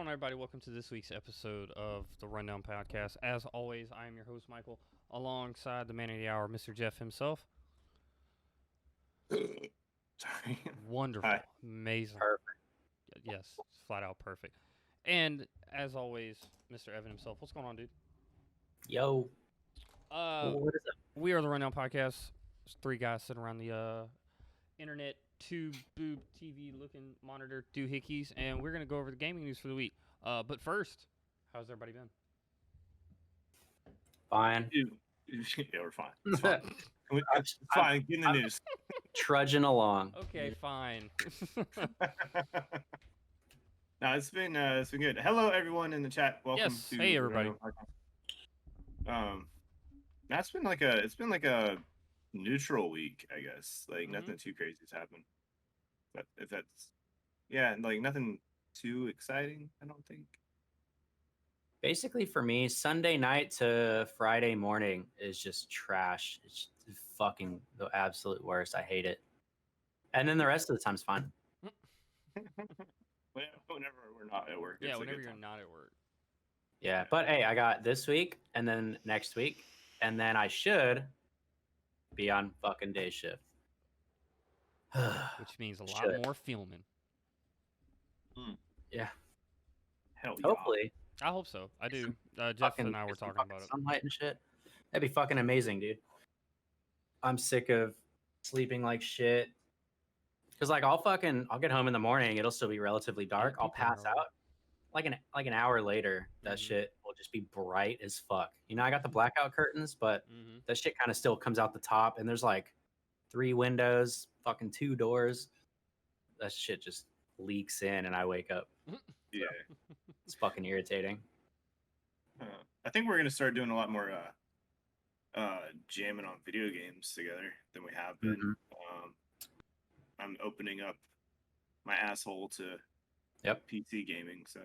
going on, everybody? Welcome to this week's episode of the Rundown Podcast. As always, I am your host, Michael, alongside the man of the hour, Mr. Jeff himself. Sorry. Wonderful. Hi. Amazing. Perfect. Yes, flat out perfect. And, as always, Mr. Evan himself. What's going on, dude? Yo. What is We are the Rundown Podcast. There's three guys sitting around the internet, tube, boob, TV looking monitor, doohickeys, and we're going to go over the gaming news for the week. But first, how's everybody been? Fine. Yeah, we're fine. It's fine. It's fine. Get in the news. Trudging along. Okay, fine. No, it's been good. Hello, everyone in the chat. Welcome Yes. to Hey, everybody. That's been like a neutral week, I guess. Like nothing too crazy has happened. But if that's like nothing too exciting, I don't think. Basically, for me, Sunday night to Friday morning is just trash. It's fucking the absolute worst. I hate it. And then the rest of the time's fine. Whenever we're not at work. Yeah, it's a whenever good you're time. not at work. Yeah, but hey, I got this week and then next week, and then I should be on fucking day shift. Which means a lot Should. more filming. Yeah. Hell yeah. Hopefully. I hope so. I do. Jeff and I were some talking fucking about it. sunlight and shit. That'd be fucking amazing, dude. I'm sick of sleeping like shit. Cause like I'll get home in the morning, it'll still be relatively dark. I'll people pass are- out. Like an hour later, that Mhm. shit will just be bright as fuck. You know, I got the blackout curtains, but Mhm. that shit kind of still comes out the top, and there's like 3 windows, fucking 2 doors. That shit just leaks in, and I wake up. Yeah. It's fucking irritating. I think we're gonna start doing a lot more jamming on video games together than we have been. Mhm. I'm opening up my asshole to Yep. PC gaming, so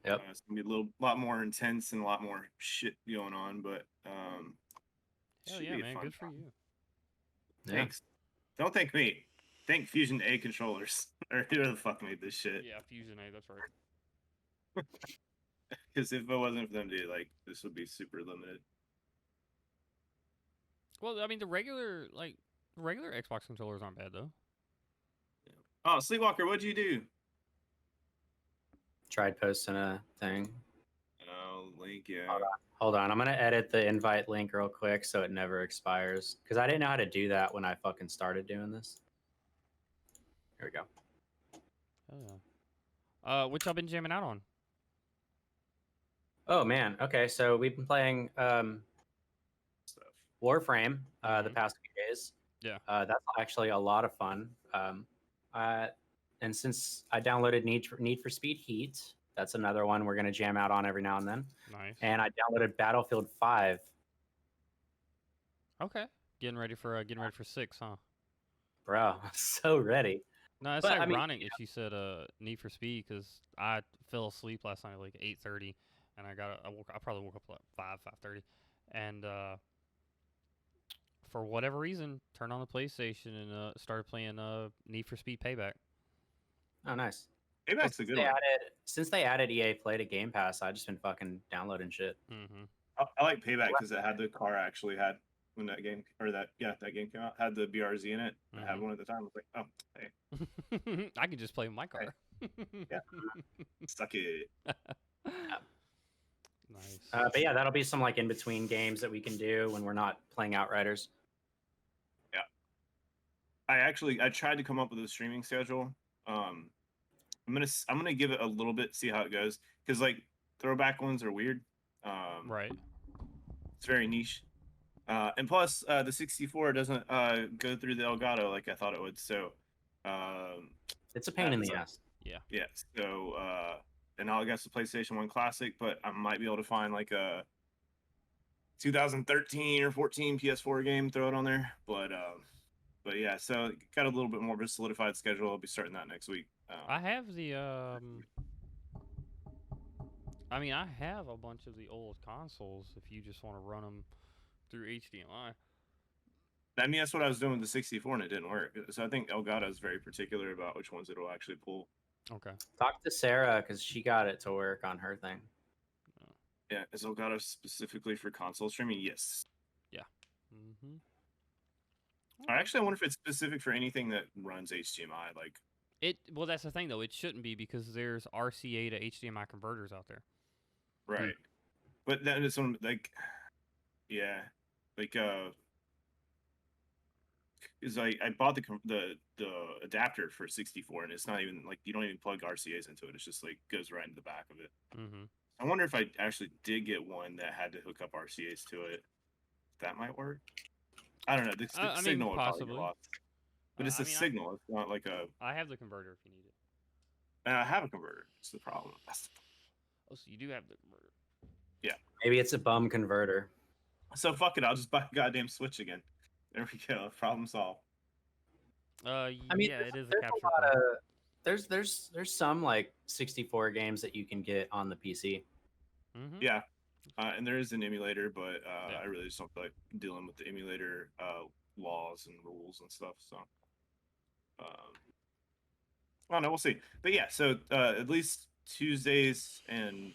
Yep. it's gonna be a lot more intense and a lot more shit going on. But Hell should yeah, be a man. fun Good for time. you. Yeah. Thanks. Don't thank me. Thank Fusion A controllers or who the fuck made this shit. Yeah, Fusion A, that's right. Because if it wasn't for them, dude, like this would be super limited. Well, I mean, the regular Xbox controllers aren't bad, though. Oh, Sleepwalker, what'd you do? Tried posting a thing. Oh, Link, yeah. Hold on, I'm gonna edit the invite link real quick so it never expires. Because I didn't know how to do that when I fucking started doing this. Here we go. Oh, yeah. What y'all been jamming out on? Oh man, okay, so we've been playing Stuff. Warframe the Mhm. past few days. Yeah. That's actually a lot of fun. And since I downloaded Need for Speed Heat, that's another one we're gonna jam out on every now and then. Nice. And I downloaded Battlefield 5. Okay. Getting ready for 6, huh? Bro, I'm so ready. No, it's But, I mean, ironic if you said Need for Speed, because I fell asleep last night at like 8:30, and I probably woke up at like 5:30, and for whatever reason, turned on the PlayStation and started playing Need for Speed Payback. Oh, nice. Payback's a good one. Since they added EA Play to Game Pass, I've just been fucking downloading shit. Mm-hmm. I like Payback because it had the car I actually had when that game that game came out, had the BRZ in it. I had one at the time. I was like, oh, hey, I could just play with my car. Yeah. Suck it. Nice. But yeah, that'll be some like in between games that we can do when we're not playing Outriders. I tried to come up with a streaming schedule. I'm gonna give it a little bit, see how it goes, because like throwback ones are weird. Right. It's very niche. And plus, the 64 doesn't go through the Elgato like I thought it would. So, It's a pain in the That's- ass. yeah. So, and I guess the PlayStation 1 Classic, but I might be able to find like a 2013 or 14 PS4 game, throw it on there. But yeah, so got a little bit more of a solidified schedule. I'll be starting that next week. I have the I have a bunch of the old consoles if you just want to run them through HDMI. I mean, that's what I was doing with the 64, and it didn't work. So I think Elgato is very particular about which ones it'll actually pull. Okay. Talk to Sarah because she got it to work on her thing. Yeah, is Okada specifically for console streaming? Yes. Mm-hmm. I wonder if it's specific for anything that runs HDMI. Like, Well, that's the thing though. It shouldn't be because there's RCA to HDMI converters out there. right. But then it's one like, yeah, like is I bought the adapter for 64, and it's not even like you don't even plug RCA's into it. It's just like goes right into the back of it. Mm-hmm. I wonder if I actually did get one that had to hook up RCA's to it. That might work. I don't know. The I mean, signal would probably get possibly. lost. But it's a signal. It's not like a. I have the converter if you need it. I have a converter. It's the problem. Oh, so you do have the converter. Yeah. Maybe it's a bum converter. So fuck it. I'll just buy a goddamn Switch again. There we go. Problem solved. I mean, yeah, it is a there's capture lot card. of there's some like 64 games that you can get on the PC. Mm-hmm. Yeah. And there is an emulator, but Yeah. I really just don't feel like dealing with the emulator laws and rules and stuff. So, I don't know. We'll see. But yeah, so at least Tuesdays and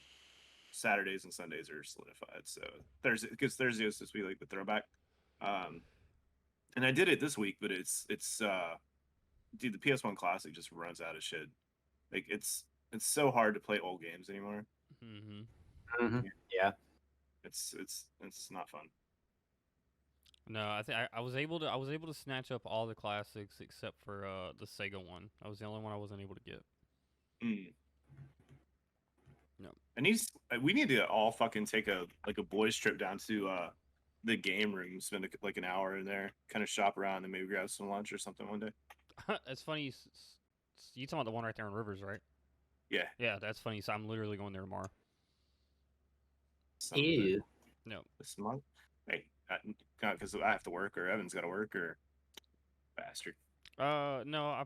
Saturdays and Sundays are solidified. So Thursday, because Thursday is supposed to be like the throwback. And I did it this week, but it's dude, the PS1 Classic just runs out of shit. Like it's so hard to play old games anymore. Mm-hmm. Yeah. It's not fun. No, I think I was able to snatch up all the classics except for the Sega one. That was the only one I wasn't able to get. No. And we need to all fucking take a boys trip down to the game room, spend like an hour in there, kind of shop around, and maybe grab some lunch or something one day. It's funny. You talking about the one right there in Rivers, right? Yeah. Yeah, that's funny. So I'm literally going there tomorrow. Ew. No. This month? Hey, because I have to work, or Evan's got to work, or bastard. No. I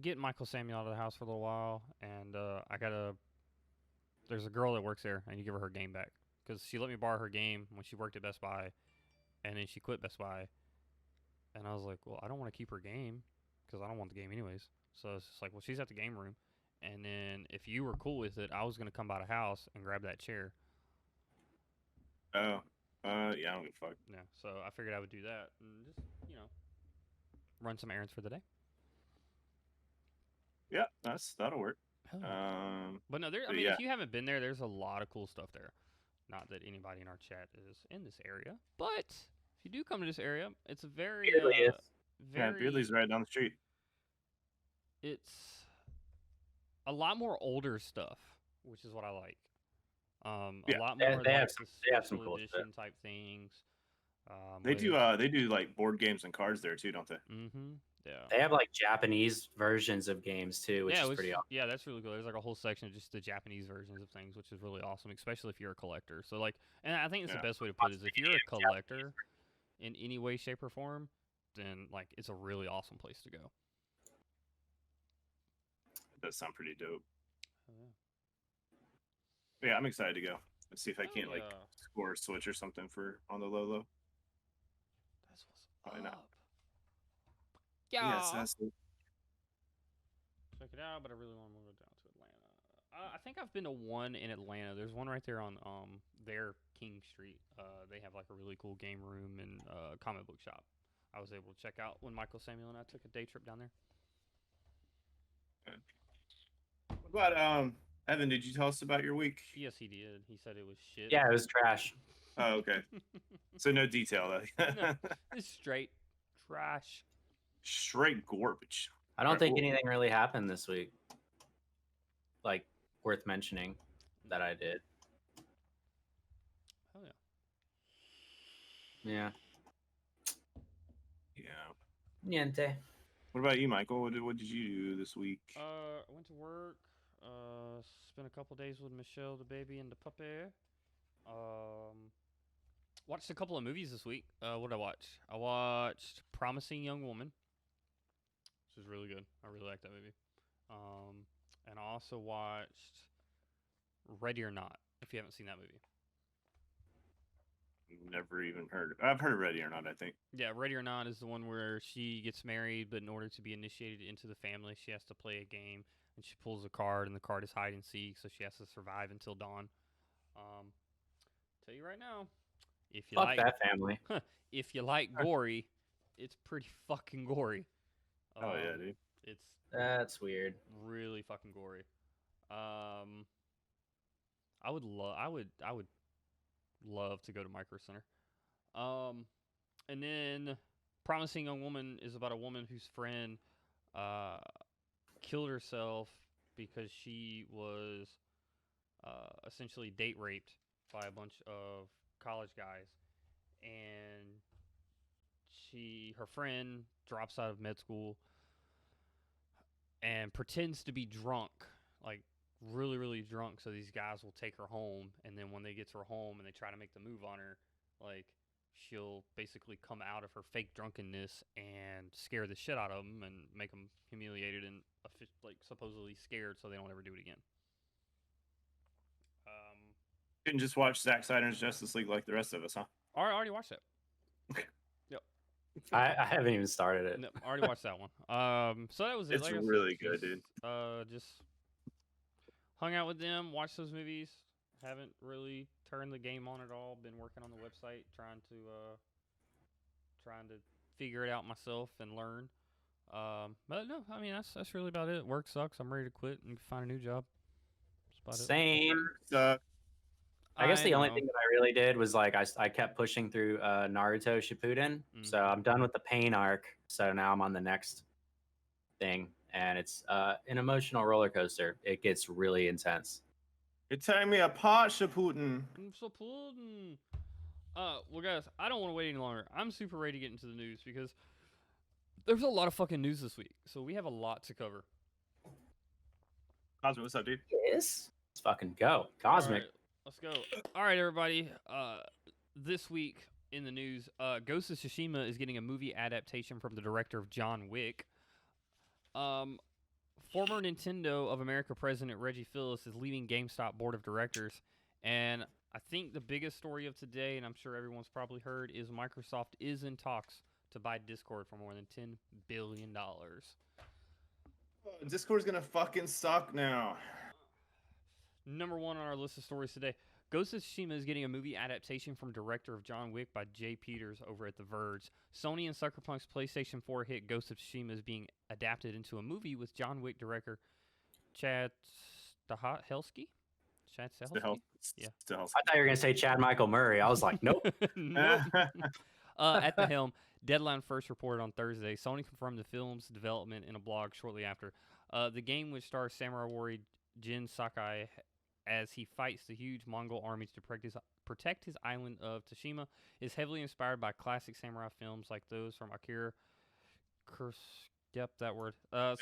get Michael Samuel out of the house for a little while, and I gotta. There's a girl that works there, and you give her game back because she let me borrow her game when she worked at Best Buy, and then she quit Best Buy. And I was like, well, I don't want to keep her game because I don't want the game anyways. So it's just like, well, she's at the game room, and then if you were cool with it, I was gonna come by the house and grab that chair. Oh, yeah, I don't give a fuck. Yeah, so I figured I would do that and just run some errands for the day. Yeah, that'll work. Hell yeah. But no, I mean, yeah. if you haven't been there, there's a lot of cool stuff there. Not that anybody in our chat is in this area, but if you do come to this area, it's a very, Yeah, Beardley's right down the street. It's a lot more older stuff, which is what I like. Yeah. A lot more They like have the some special cool edition type things. They do like board games and cards there too, don't they? Mm-hmm. Yeah. They have like Japanese versions of games too, which is pretty awesome. Yeah, that's really cool. There's like a whole section of just the Japanese versions of things, which is really awesome, especially if you're a collector. So like, and I think it's the best way to put it is if you're a collector in any way, shape, or form, then like it's a really awesome place to go. It does sound pretty dope. Oh, yeah. But yeah, I'm excited to go. Let's see if I can't yeah. like score a Switch or something for on the low. That's what's Probably up. not. Yeah. Yes, that's it. Check it out, but I really want to move it down to Atlanta. I think I've been to one in Atlanta. There's one right there on their King Street. They have like a really cool game room and comic book shop. I was able to check out when Michael Samuel and I took a day trip down there. What about Evan? Did you tell us about your week? Yes, he did. He said it was shit. Yeah, it was trash. Oh, okay. So no detail. No, it's straight trash. Straight garbage. I don't think anything really happened this week, like worth mentioning that I did. Oh yeah. Yeah. Yeah. Niente. What about you, Michael? What did you do this week? I went to work. Spent a couple days with Michelle, the baby, and the puppy. Watched a couple of movies this week. What did I watch? I watched Promising Young Woman, which was really good. I really liked that movie. And I also watched Ready or Not, if you haven't seen that movie. Never even heard. I've heard of Ready or Not. I think. Yeah, Ready or Not is the one where she gets married, but in order to be initiated into the family, she has to play a game, and she pulls a card, and the card is hide and seek, so she has to survive until dawn. Tell you right now, if you Fuck like, that family. if you like gory, it's pretty fucking gory. Oh yeah, dude. It's That's weird. really fucking gory. I would love to go to Micro Center. And then Promising Young Woman is about a woman whose friend killed herself because she was essentially date raped by a bunch of college guys, and her friend drops out of med school and pretends to be drunk, like really really drunk, so these guys will take her home, and then when they get to her home and they try to make the move on her, like she'll basically come out of her fake drunkenness and scare the shit out of them and make them humiliated and like supposedly scared so they don't ever do it again. Couldn't just watch Zack Snyder's Justice League like the rest of us, huh? I already watched that. Yep. I haven't even started it. No, I already watched that one. So that was it. It's Like I said, really good, dude. Just hung out with them, watched those movies. Haven't really turned the game on at all. Been working on the website, trying to figure it out myself and learn. But no, I mean that's really about it. Work sucks. I'm ready to quit and find a new job. That's about it. Same. So, I guess the only know. thing that I really did was like I kept pushing through Naruto Shippuden. So I'm done with the pain arc. So now I'm on the next thing, and it's an emotional roller coaster. It gets really intense. you're tearing me apart, Shippuden. I'm so pulled. Well, guys, I don't want to wait any longer. I'm super ready to get into the news because there's a lot of fucking news this week. So we have a lot to cover. Cosmo, what's up, dude? Yes. Let's fucking go. Cosmic. All right, let's go. All right, everybody. This week in the news, Ghost of Tsushima is getting a movie adaptation from the director of John Wick. Former Nintendo of America president Reggie Phillips is leaving GameStop board of directors, and I think the biggest story of today, and I'm sure everyone's probably heard, is Microsoft is in talks to buy Discord for more than $10 billion. Discord's gonna fucking suck now. Number one on our list of stories today. Ghost of Tsushima is getting a movie adaptation from director of John Wick by Jay Peters over at The Verge. Sony and Sucker Punch's PlayStation 4 hit Ghost of Tsushima is being adapted into a movie with John Wick director Chad Stahelski? Chad Stahelski? Yeah. I thought you were gonna say Chad Michael Murray. I was like, nope. Nope. At the helm, Deadline first reported on Thursday. Sony confirmed the film's development in a blog shortly after. The game, which stars samurai warrior Jin Sakai as he fights the huge Mongol armies to protect his island of Tsushima, is heavily inspired by classic samurai films like those from Akira Yep, that word.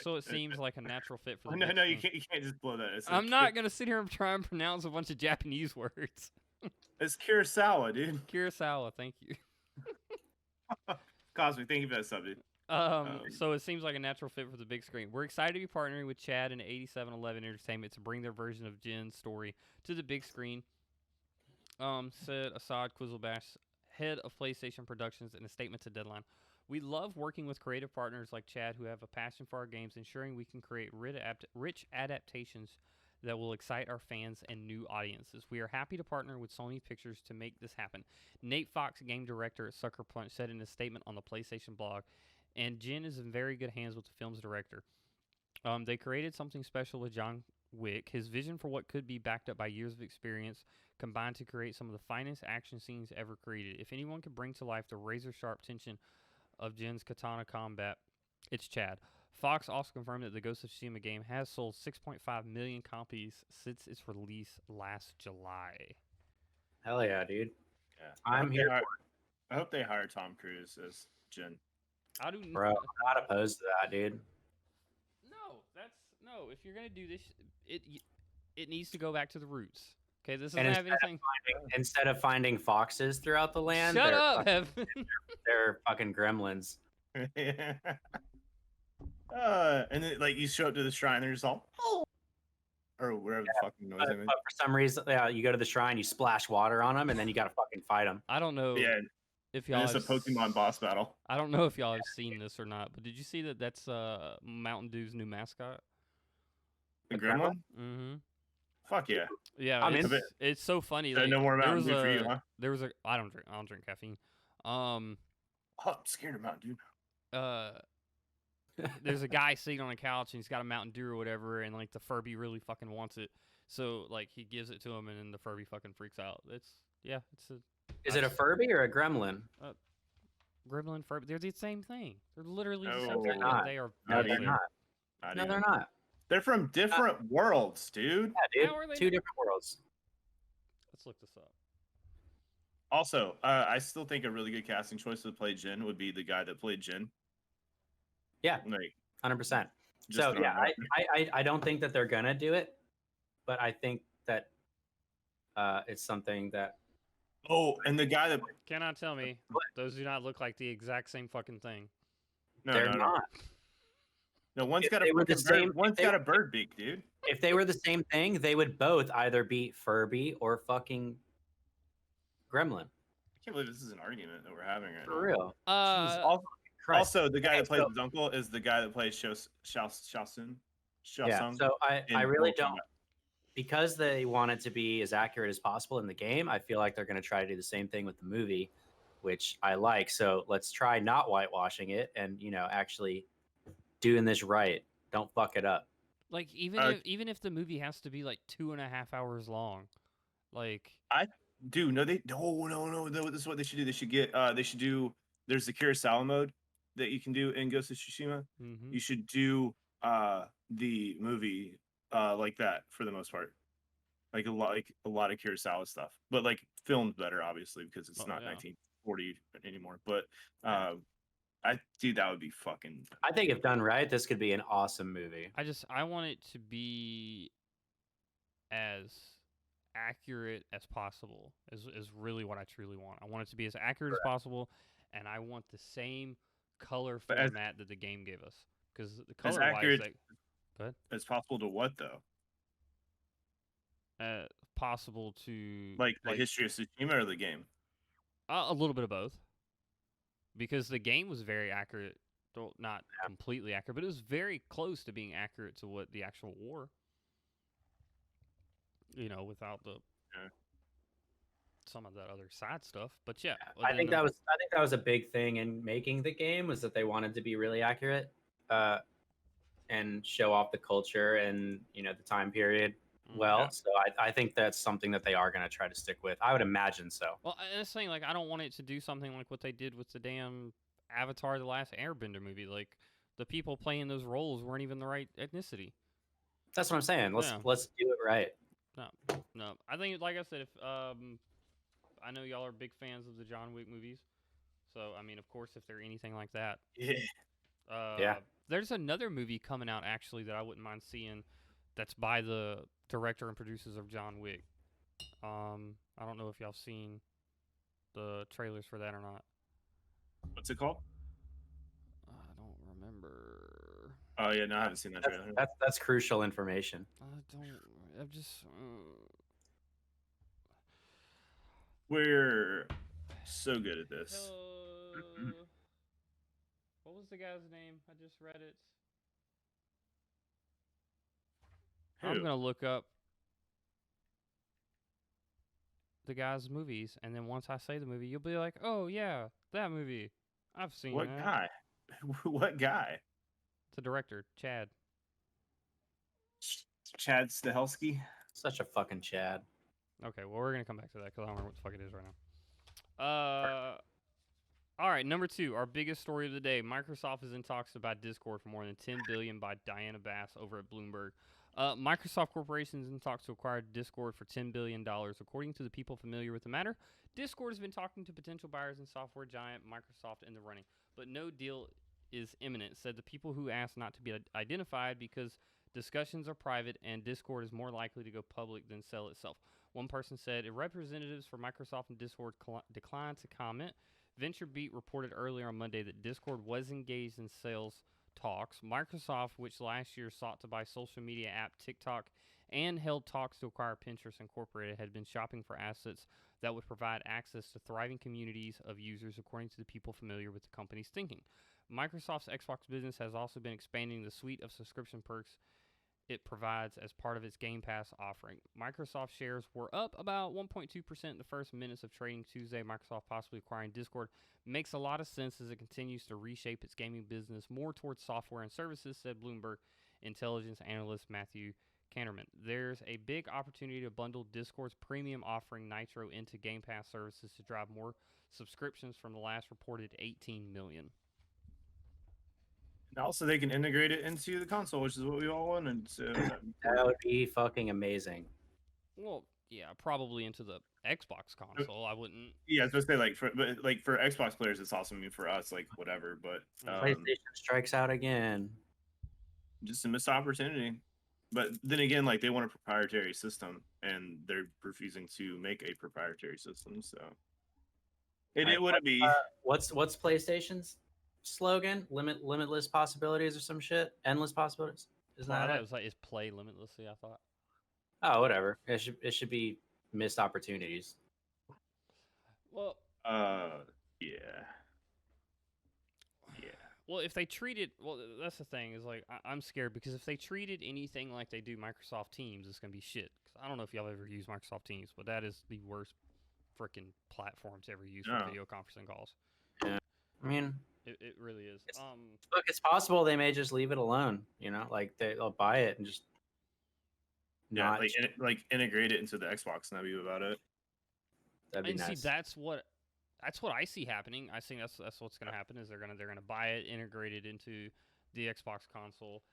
So it seems like a natural fit for the no, big no, you screen. can't just blow that. It's I'm not going to sit here and try and pronounce a bunch of Japanese words. It's Kurosawa, dude. Kurosawa, thank you. Cosmic, thank you for that sub, dude. So it seems like a natural fit for the big screen. We're excited to be partnering with Chad and 8711 Entertainment to bring their version of Jin's story to the big screen, said Assad Quizzlebash, head of PlayStation Productions, in a statement to Deadline. We love working with creative partners like Chad who have a passion for our games, ensuring we can create rich adaptations that will excite our fans and new audiences. We are happy to partner with Sony Pictures to make this happen. Nate Fox, game director at Sucker Punch, said in a statement on the PlayStation blog, and Jin is in very good hands with the film's director. They created something special with John Wick. His vision for what could be backed up by years of experience combined to create some of the finest action scenes ever created. If anyone could bring to life the razor-sharp tension of Jin's katana combat, it's Chad. Fox also confirmed that the Ghost of Tsushima game has sold 6.5 million copies since its release last July. Hell yeah, dude. Yeah. I'm here. I hope they hire Tom Cruise as Jin. I do Bro, I'm not opposed to that, dude. No. If you're gonna do this, it needs to go back to the roots. Okay, this And doesn't have anything. Instead of finding foxes throughout the land, Shut they're up, fucking- Evan. they're fucking gremlins. And then, like, you show up to the shrine, they're just all, oh. or whatever the fucking noise I But made. for some reason, you go to the shrine, you splash water on them, and then you gotta fucking fight them. I don't know Yeah, if and y'all it's a have Pokemon boss battle. I don't know if y'all have seen this or not, but did you see that that's Mountain Dew's new mascot? The A gremlin? gremlin? Mm-hmm. Fuck yeah. Yeah, I'm in. it's so funny. So Like, no more there Mountain was Dew for you, a huh? there was a I don't drink caffeine. Oh, I'm scared of Mountain Dew. There's a guy sitting on a couch and he's got a Mountain Dew or whatever, and like the Furby really fucking wants it, so like he gives it to him, and then the Furby fucking freaks out. It's Is it a Furby or a gremlin? Gremlin Furby. They're the same thing. They're literally the No, same they're thing. not. They are. No, Not they're even. not. Not No, even. they're not. They're from different worlds, dude. Yeah, dude. How are they Two not? different worlds. Let's look this up. Also, I still think a really good casting choice to play Jin would be the guy that played Jin. Yeah. Like, 100%. just So throwing yeah, it out there. I don't think that they're gonna do it, but I think that it's something that Oh, and the guy that Cannot tell me those do not look like the exact same fucking thing. they're not. No, one's If got a they were the fucking same- bird. One's if they- got a bird beak, dude. If they were the same thing, they would both either be Furby or fucking Gremlin. I can't believe this is an argument that we're having right For now. real. Christ. Also, the guy that plays so- his uncle is the guy that plays Shaosun. Yeah. So I in really Mortal don't, Kombat. because they want it to be as accurate as possible in the game. I feel like they're going to try to do the same thing with the movie, which I like. So let's try not whitewashing it and actually doing this right. Don't fuck it up. Like even if the movie has to be like 2.5 hours long, like Dude, no, no. This is what they should do. They should get. They should do. There's the Kurosawa mode that you can do in Ghost of Tsushima. mhm. You should do the movie like that for the most part. Like a lot of Kurosawa stuff, but like filmed better, obviously, because it's Oh, not yeah. 1940 anymore. But dude, that would be fucking. I think if done right, this could be an awesome movie. I want it to be as accurate as possible. Is really what I truly want. I want it to be as accurate as possible, and I want the same color But as- format that the game gave us. Because the As color accurate wise, as possible to what though? possible to Like the history of Tsushima or the game? a little bit of both. Because the game was very accurate, though not completely accurate, but it was very close to being accurate to what the actual war. Without the some of that other side stuff. But yeah, I think that was a big thing in making the game, was that they wanted to be really accurate and show off the culture and the time period well. Yeah. So I think that's something that they are going to try to stick with. I would imagine so. Well, and it's saying, like, I don't want it to do something like what they did with the damn Avatar: The Last Airbender movie. Like, the people playing those roles weren't even the right ethnicity. That's what I'm saying. Let's do it right. No. I think, like I said, if I know y'all are big fans of the John Wick movies, so I mean, of course, if they're anything like that, Yeah. There's another movie coming out actually that I wouldn't mind seeing. That's by the director and producers of John Wick. I don't know if y'all seen the trailers for that or not. What's it called? I don't remember. Oh yeah, no, I haven't seen that trailer. That's crucial information. I'm just. We're so good at this. What was the guy's name? I just read it. I'm Who? gonna look up the guy's movies, and then once I say the movie, you'll be like, "Oh yeah, that movie. I've seen What that." guy? What guy? The director, Chad. Chad Stahelski. Such a fucking Chad. Okay, well, we're gonna come back to that because I don't remember what the fuck it is right now. All right, number 2, our biggest story of the day. Microsoft is in talks to buy Discord for more than $10 billion by Diana Bass over at Bloomberg. Microsoft Corporation is in talks to acquire Discord for $10 billion. According to the people familiar with the matter, Discord has been talking to potential buyers and software giant Microsoft in the running, but no deal is imminent, said the people who asked not to be identified because discussions are private and Discord is more likely to go public than sell itself. One person said, representatives for Microsoft and Discord declined to comment. VentureBeat reported earlier on Monday that Discord was engaged in sales talks. Microsoft, which last year sought to buy social media app TikTok and held talks to acquire Pinterest Incorporated, had been shopping for assets that would provide access to thriving communities of users, according to the people familiar with the company's thinking. Microsoft's Xbox business has also been expanding the suite of subscription perks it provides as part of its Game Pass offering. Microsoft shares were up about 1.2% in the first minutes of trading Tuesday. Microsoft possibly acquiring Discord makes a lot of sense as it continues to reshape its gaming business more towards software and services, said Bloomberg intelligence analyst Matthew Canterman. There's a big opportunity to bundle Discord's premium offering Nitro into Game Pass services to drive more subscriptions from the last reported 18 million. And also, they can integrate it into the console, which is what we all wanted. So That would be fucking amazing. Well, yeah, probably into the Xbox console. I wouldn't. yeah, I was supposed to say like for Xbox players, it's awesome. I mean, for us, like whatever. But PlayStation strikes out again. just a missed opportunity. But then again, like they want a proprietary system, and they're refusing to make a proprietary system. So it would be. What's PlayStation's slogan? Limitless possibilities or some shit? Endless possibilities? Isn't that It it? was like it's play limitlessly. I thought. Oh, whatever. It should be missed opportunities. Well, Yeah. well, if they treated, well, that's the thing is like I'm scared because if they treated anything like they do Microsoft Teams, it's gonna be shit. 'Cause I don't know if y'all ever use Microsoft Teams, but that is the worst freaking platform to ever use for Yeah. video conferencing calls. I mean, It really is. look, it's possible they may just leave it alone. You know, like they'll buy it and just Yeah, not. like integrate it into the Xbox, and that'd be about it. That'd be And nice. see, that's what I see happening. I think that's what's gonna happen is they're gonna buy it, integrate it into the Xbox console.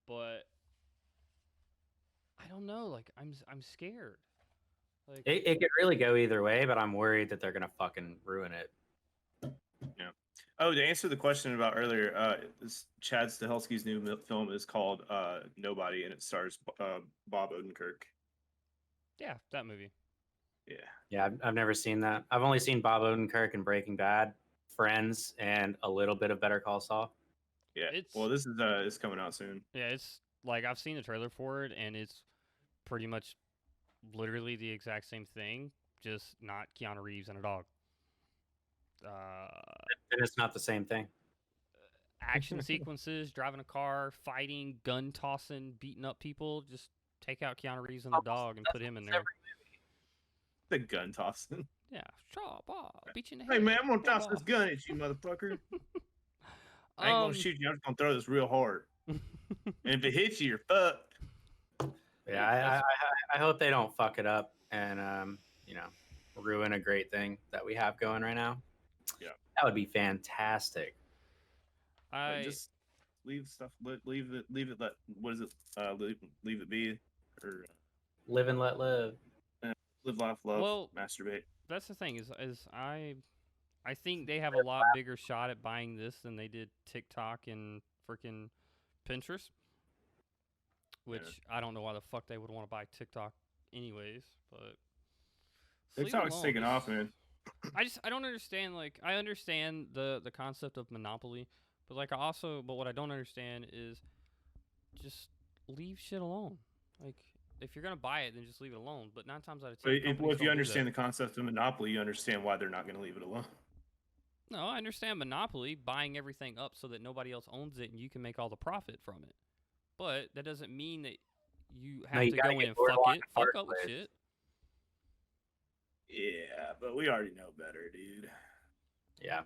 But I don't know. Like I'm scared. Like It could really go either way, but I'm worried that they're gonna fucking ruin it. Oh, to answer the question about earlier, Chad Stahelski's new film is called Nobody, and it stars Bob Odenkirk. yeah, that movie. Yeah. Yeah, I've never seen that. I've only seen Bob Odenkirk in Breaking Bad, Friends, and a little bit of Better Call Saul. Yeah. It's- Well, this is it's coming out soon. Yeah, it's like I've seen the trailer for it, and it's pretty much literally the exact same thing, just not Keanu Reeves and a dog. And it's not the same thing. Action sequences, driving a car, fighting, gun tossing, beating up people. Just take out Keanu Reeves and the dog and put him in there. The gun tossing. Yeah, sure, Bob, beat you in the Hey head. man, I'm gonna toss Bob. this gun at you, motherfucker. I ain't gonna shoot you. I'm just gonna throw this real hard. And if it hits you, you're fucked. Yeah, I hope they don't fuck it up and ruin a great thing that we have going right now. Yeah. That would be fantastic. Just leave stuff. Leave it. Let what is it? Leave it be, or Live and let live. live, laugh, love, Well, masturbate. That's the thing is I think they have a lot bigger shot at buying this than they did TikTok and freaking Pinterest. Which I don't know why the fuck they would want to buy TikTok anyways, but TikTok's taking off, man. I don't understand. Like I understand the concept of monopoly, but what I don't understand is just leave shit alone. Like if you're gonna buy it, then just leave it alone. But 9 times out of 10, If you understand the concept of monopoly, you understand why they're not going to leave it alone. No, I understand monopoly, buying everything up so that nobody else owns it and you can make all the profit from it. But that doesn't mean that you have to go in and fuck up with shit. Yeah, but we already know better, dude. Yeah.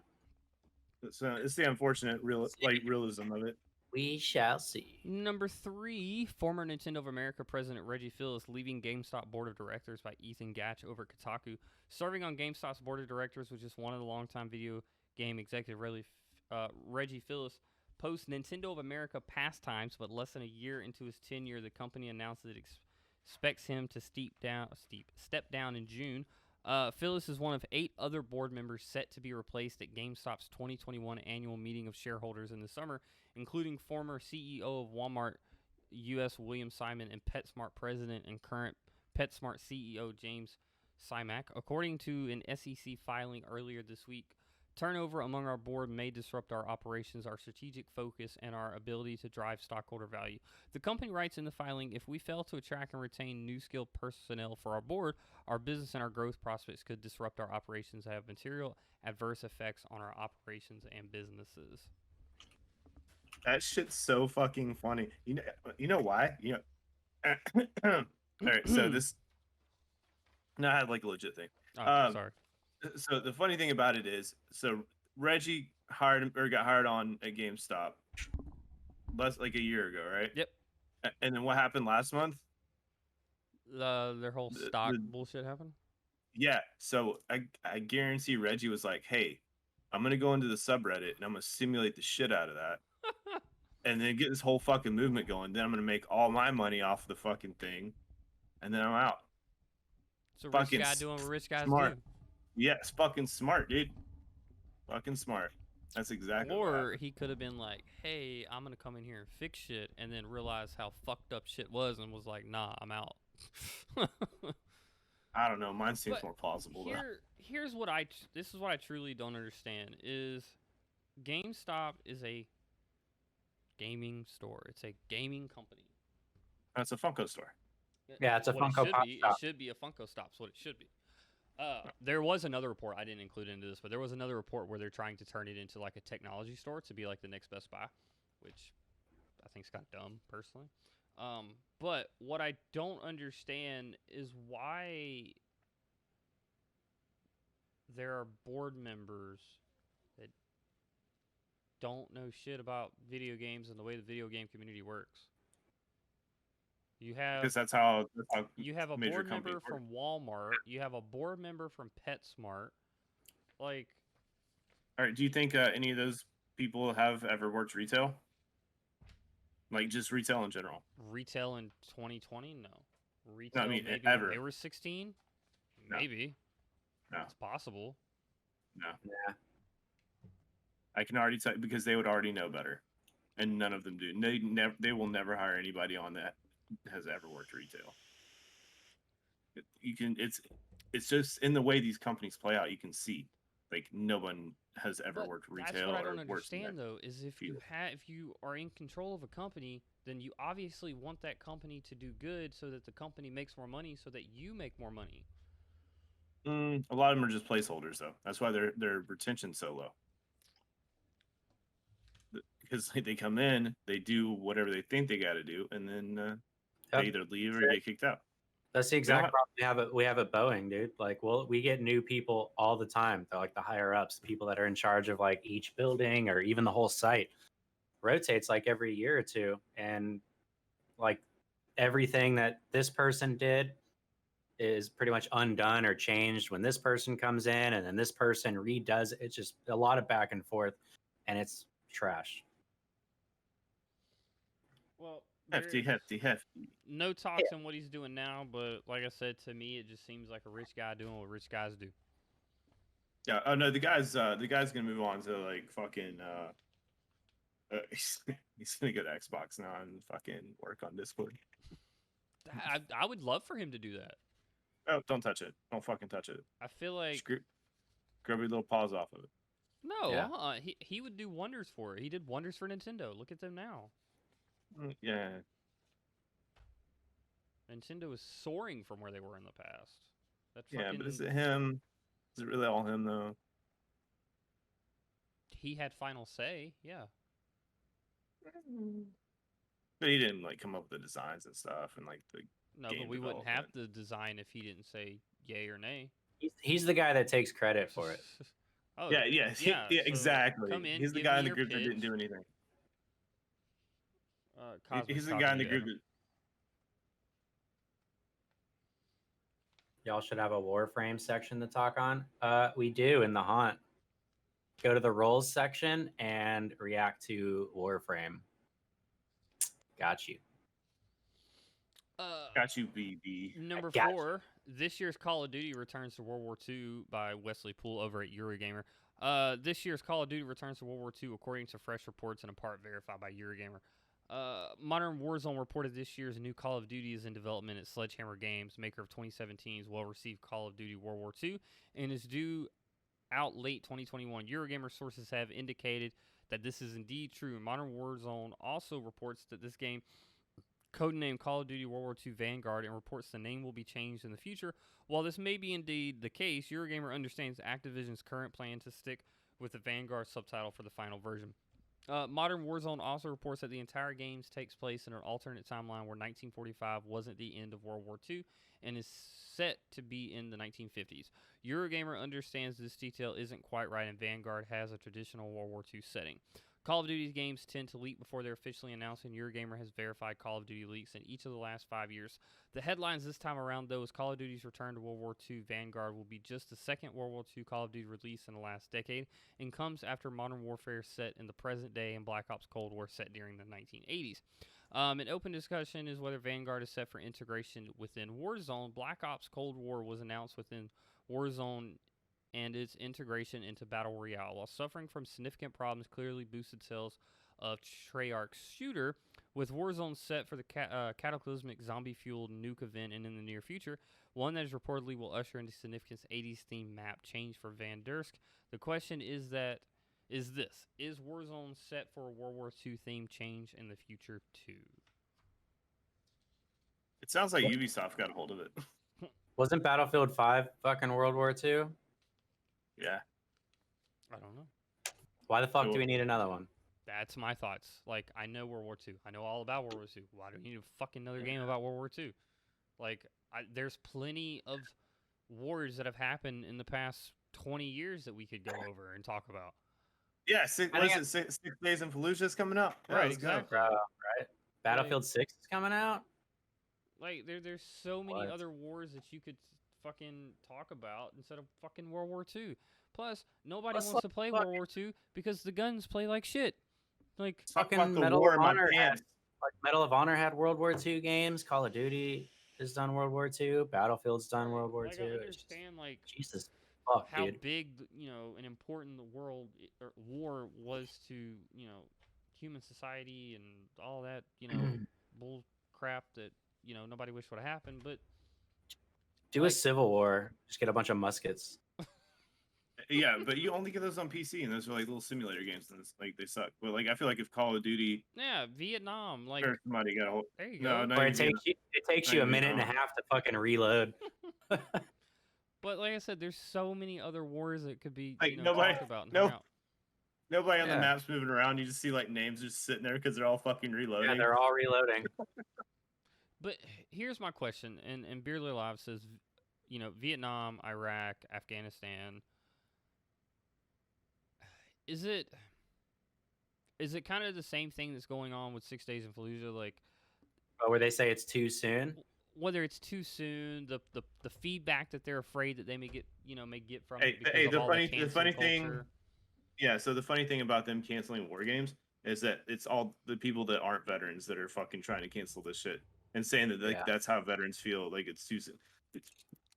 It's the unfortunate realism of it. We shall see. Number 3, former Nintendo of America president Reggie Phillips leaving GameStop board of directors by Ethan Gatch over Kotaku. Serving on GameStop's board of directors was just one of the longtime video game executive Reggie Phillips. Post Nintendo of America pastimes, but less than a year into his tenure, the company announced that it expects him to step down in June. Phyllis is one of 8 other board members set to be replaced at GameStop's 2021 annual meeting of shareholders in the summer, including former CEO of Walmart U.S. William Simon and PetSmart president and current PetSmart CEO James Simak. According to an SEC filing earlier this week, Turnover among our board may disrupt our operations, our strategic focus, and our ability to drive stockholder value. The company writes in the filing, if we fail to attract and retain new skilled personnel for our board, our business and our growth prospects could disrupt our operations and have material adverse effects on our operations and businesses. That shit's so fucking funny. You know why? All right, so this. No, I had like a legit thing. Oh, sorry. So the funny thing about it is, so Reggie got hired on at GameStop less like a year ago, right? Yep. And then what happened last month? Their whole stock bullshit happened? Yeah. So I guarantee Reggie was like, hey, I'm gonna go into the subreddit and I'm gonna simulate the shit out of that. And then get this whole fucking movement going. Then I'm gonna make all my money off the fucking thing. And then I'm out. It's a rich guy doing what rich guys do. Yeah, it's fucking smart, dude. Fucking smart. That's exactly what happened. Or he could have been like, hey, I'm going to come in here and fix shit, and then realize how fucked up shit was and was like, nah, I'm out. I don't know. Mine seems more plausible. Here's what this is what I truly don't understand is GameStop is a gaming store. It's a gaming company. It's a Funko store. Yeah, it's a Funko Pop shop. It should be a Funko Stop. That's what it should be. There was another report I didn't include into this, but there was another report where they're trying to turn it into like a technology store to be like the next Best Buy, which I think is kind of dumb personally. But what I don't understand is why there are board members that don't know shit about video games and the way the video game community works. Because that's how you have a board member from Walmart. You have a board member from PetSmart. Like, all right. Do you think any of those people have ever worked retail? Like just retail in general? Retail in 2020? No. Retail, no, I mean maybe ever. When they were 16? No. Maybe. No. It's possible. No. Yeah. I can already tell because they would already know better, and none of them do. They will never hire anybody on that has ever worked retail. It's just in the way these companies play out. You can see like no one has ever worked retail. That's what I don't understand though. Is if you are in control of a company, then you obviously want that company to do good so that the company makes more money, so that you make more money. A lot of them are just placeholders though. That's why their retention's so low. Because they come in, they do whatever they think they got to do, and then they either leave or get kicked out. That's the exact problem we have at Boeing, dude. Like, we get new people all the time. They're like the higher ups, the people that are in charge of like each building or even the whole site. Rotates like every year or two, and like everything that this person did is pretty much undone or changed when this person comes in, and then this person redoes it. It's just a lot of back and forth, and it's trash. Well, hefty. No talks on what he's doing now, but like I said, to me, it just seems like a rich guy doing what rich guys do. Yeah. Oh no, the guy's gonna move on to like fucking. He's gonna go to Xbox now and fucking work on Discord. I would love for him to do that. Oh, don't touch it! Don't fucking touch it! I feel like grab your little paws off of it. No, he would do wonders for it. He did wonders for Nintendo. Look at them now. Yeah. Nintendo is soaring from where they were in the past. But is it him? Is it really all him though? He had final say, yeah. But he didn't like come up with the designs and stuff and like the but we wouldn't have the design if he didn't say yay or nay. He's the guy that takes credit for it. Oh yeah, so exactly. He's the guy in the group pitch. that didn't do anything. He's the guy in the group that... Y'all should have a Warframe section to talk on. We do in the Haunt. Go to the roles section and react to Warframe. Got you. Got you, BB. Number 4, this year's Call of Duty returns to World War II by Wesley Poole over at Eurogamer. This year's Call of Duty returns to World War II according to fresh reports and in part verified by Eurogamer. Modern Warzone reported this year's new Call of Duty is in development at Sledgehammer Games, maker of 2017's well-received Call of Duty World War II, and is due out late 2021. Eurogamer sources have indicated that this is indeed true. Modern Warzone also reports that this game, codenamed Call of Duty World War II Vanguard, and reports the name will be changed in the future. While this may be indeed the case, Eurogamer understands Activision's current plan to stick with the Vanguard subtitle for the final version. Modern Warzone also reports that the entire game takes place in an alternate timeline where 1945 wasn't the end of World War II and is set to be in the 1950s. Eurogamer understands this detail isn't quite right, and Vanguard has a traditional World War II setting. Call of Duty games tend to leak before they're officially announced, and Eurogamer has verified Call of Duty leaks in each of the last 5 years. The headlines this time around, though, is Call of Duty's return to World War II Vanguard will be just the second World War II Call of Duty release in the last decade, and comes after Modern Warfare set in the present day and Black Ops Cold War set during the 1980s. An open discussion is whether Vanguard is set for integration within Warzone. Black Ops Cold War was announced within Warzone and its integration into Battle Royale. While suffering from significant problems, clearly boosted sales of Treyarch's shooter, with Warzone set for the cataclysmic zombie-fueled nuke event and in the near future, one that is reportedly will usher into significant 80s theme map change for Van Dursk. The question is Warzone set for a World War II theme change in the future too? It sounds like Ubisoft got a hold of it. Wasn't Battlefield 5 fucking World War II? Yeah. I don't know. Why the fuck do we need another one? That's my thoughts. Like, I know World War II. I know all about World War II. Why do we need a fucking another game about World War II? Like, there's plenty of wars that have happened in the past 20 years that we could go over and talk about. Yeah, six Days in Fallujah is coming out. Yeah, Right, let's go. exactly. Right. Battlefield 6 is coming out. Like, there's so many other wars that you could fucking talk about instead of fucking World War II. Plus, nobody wants to play World War II because the guns play like shit. Like, fucking Medal of Honor Medal of Honor had World War II games. Call of Duty has done World War II. Battlefield's done World War II. I understand, like, Jesus fuck, how dude. big, and important the world war was to, human society and all that, bull crap that, nobody wished would have happened. But do a civil war. Just get a bunch of muskets. Yeah, but you only get those on PC, and those are like little simulator games, and like they suck. But like, I feel like if Call of Duty, Vietnam, like, or somebody got a hold. There you go. Or it takes you a minute and a half to fucking reload. But like I said, there's so many other wars that could be like talked about. And nobody on the map's moving around. You just see like names just sitting there because they're all fucking reloading. Yeah, they're all reloading. But here's my question, and Beerly Live says, Vietnam, Iraq, Afghanistan. Is it kind of the same thing that's going on with 6 Days in Fallujah? Like, where they say it's too soon? Whether it's too soon, the feedback that they're afraid that they may get from it. The funny thing, yeah. So the funny thing about them canceling war games is that it's all the people that aren't veterans that are fucking trying to cancel this shit and saying that that's how veterans feel. Like it's too soon.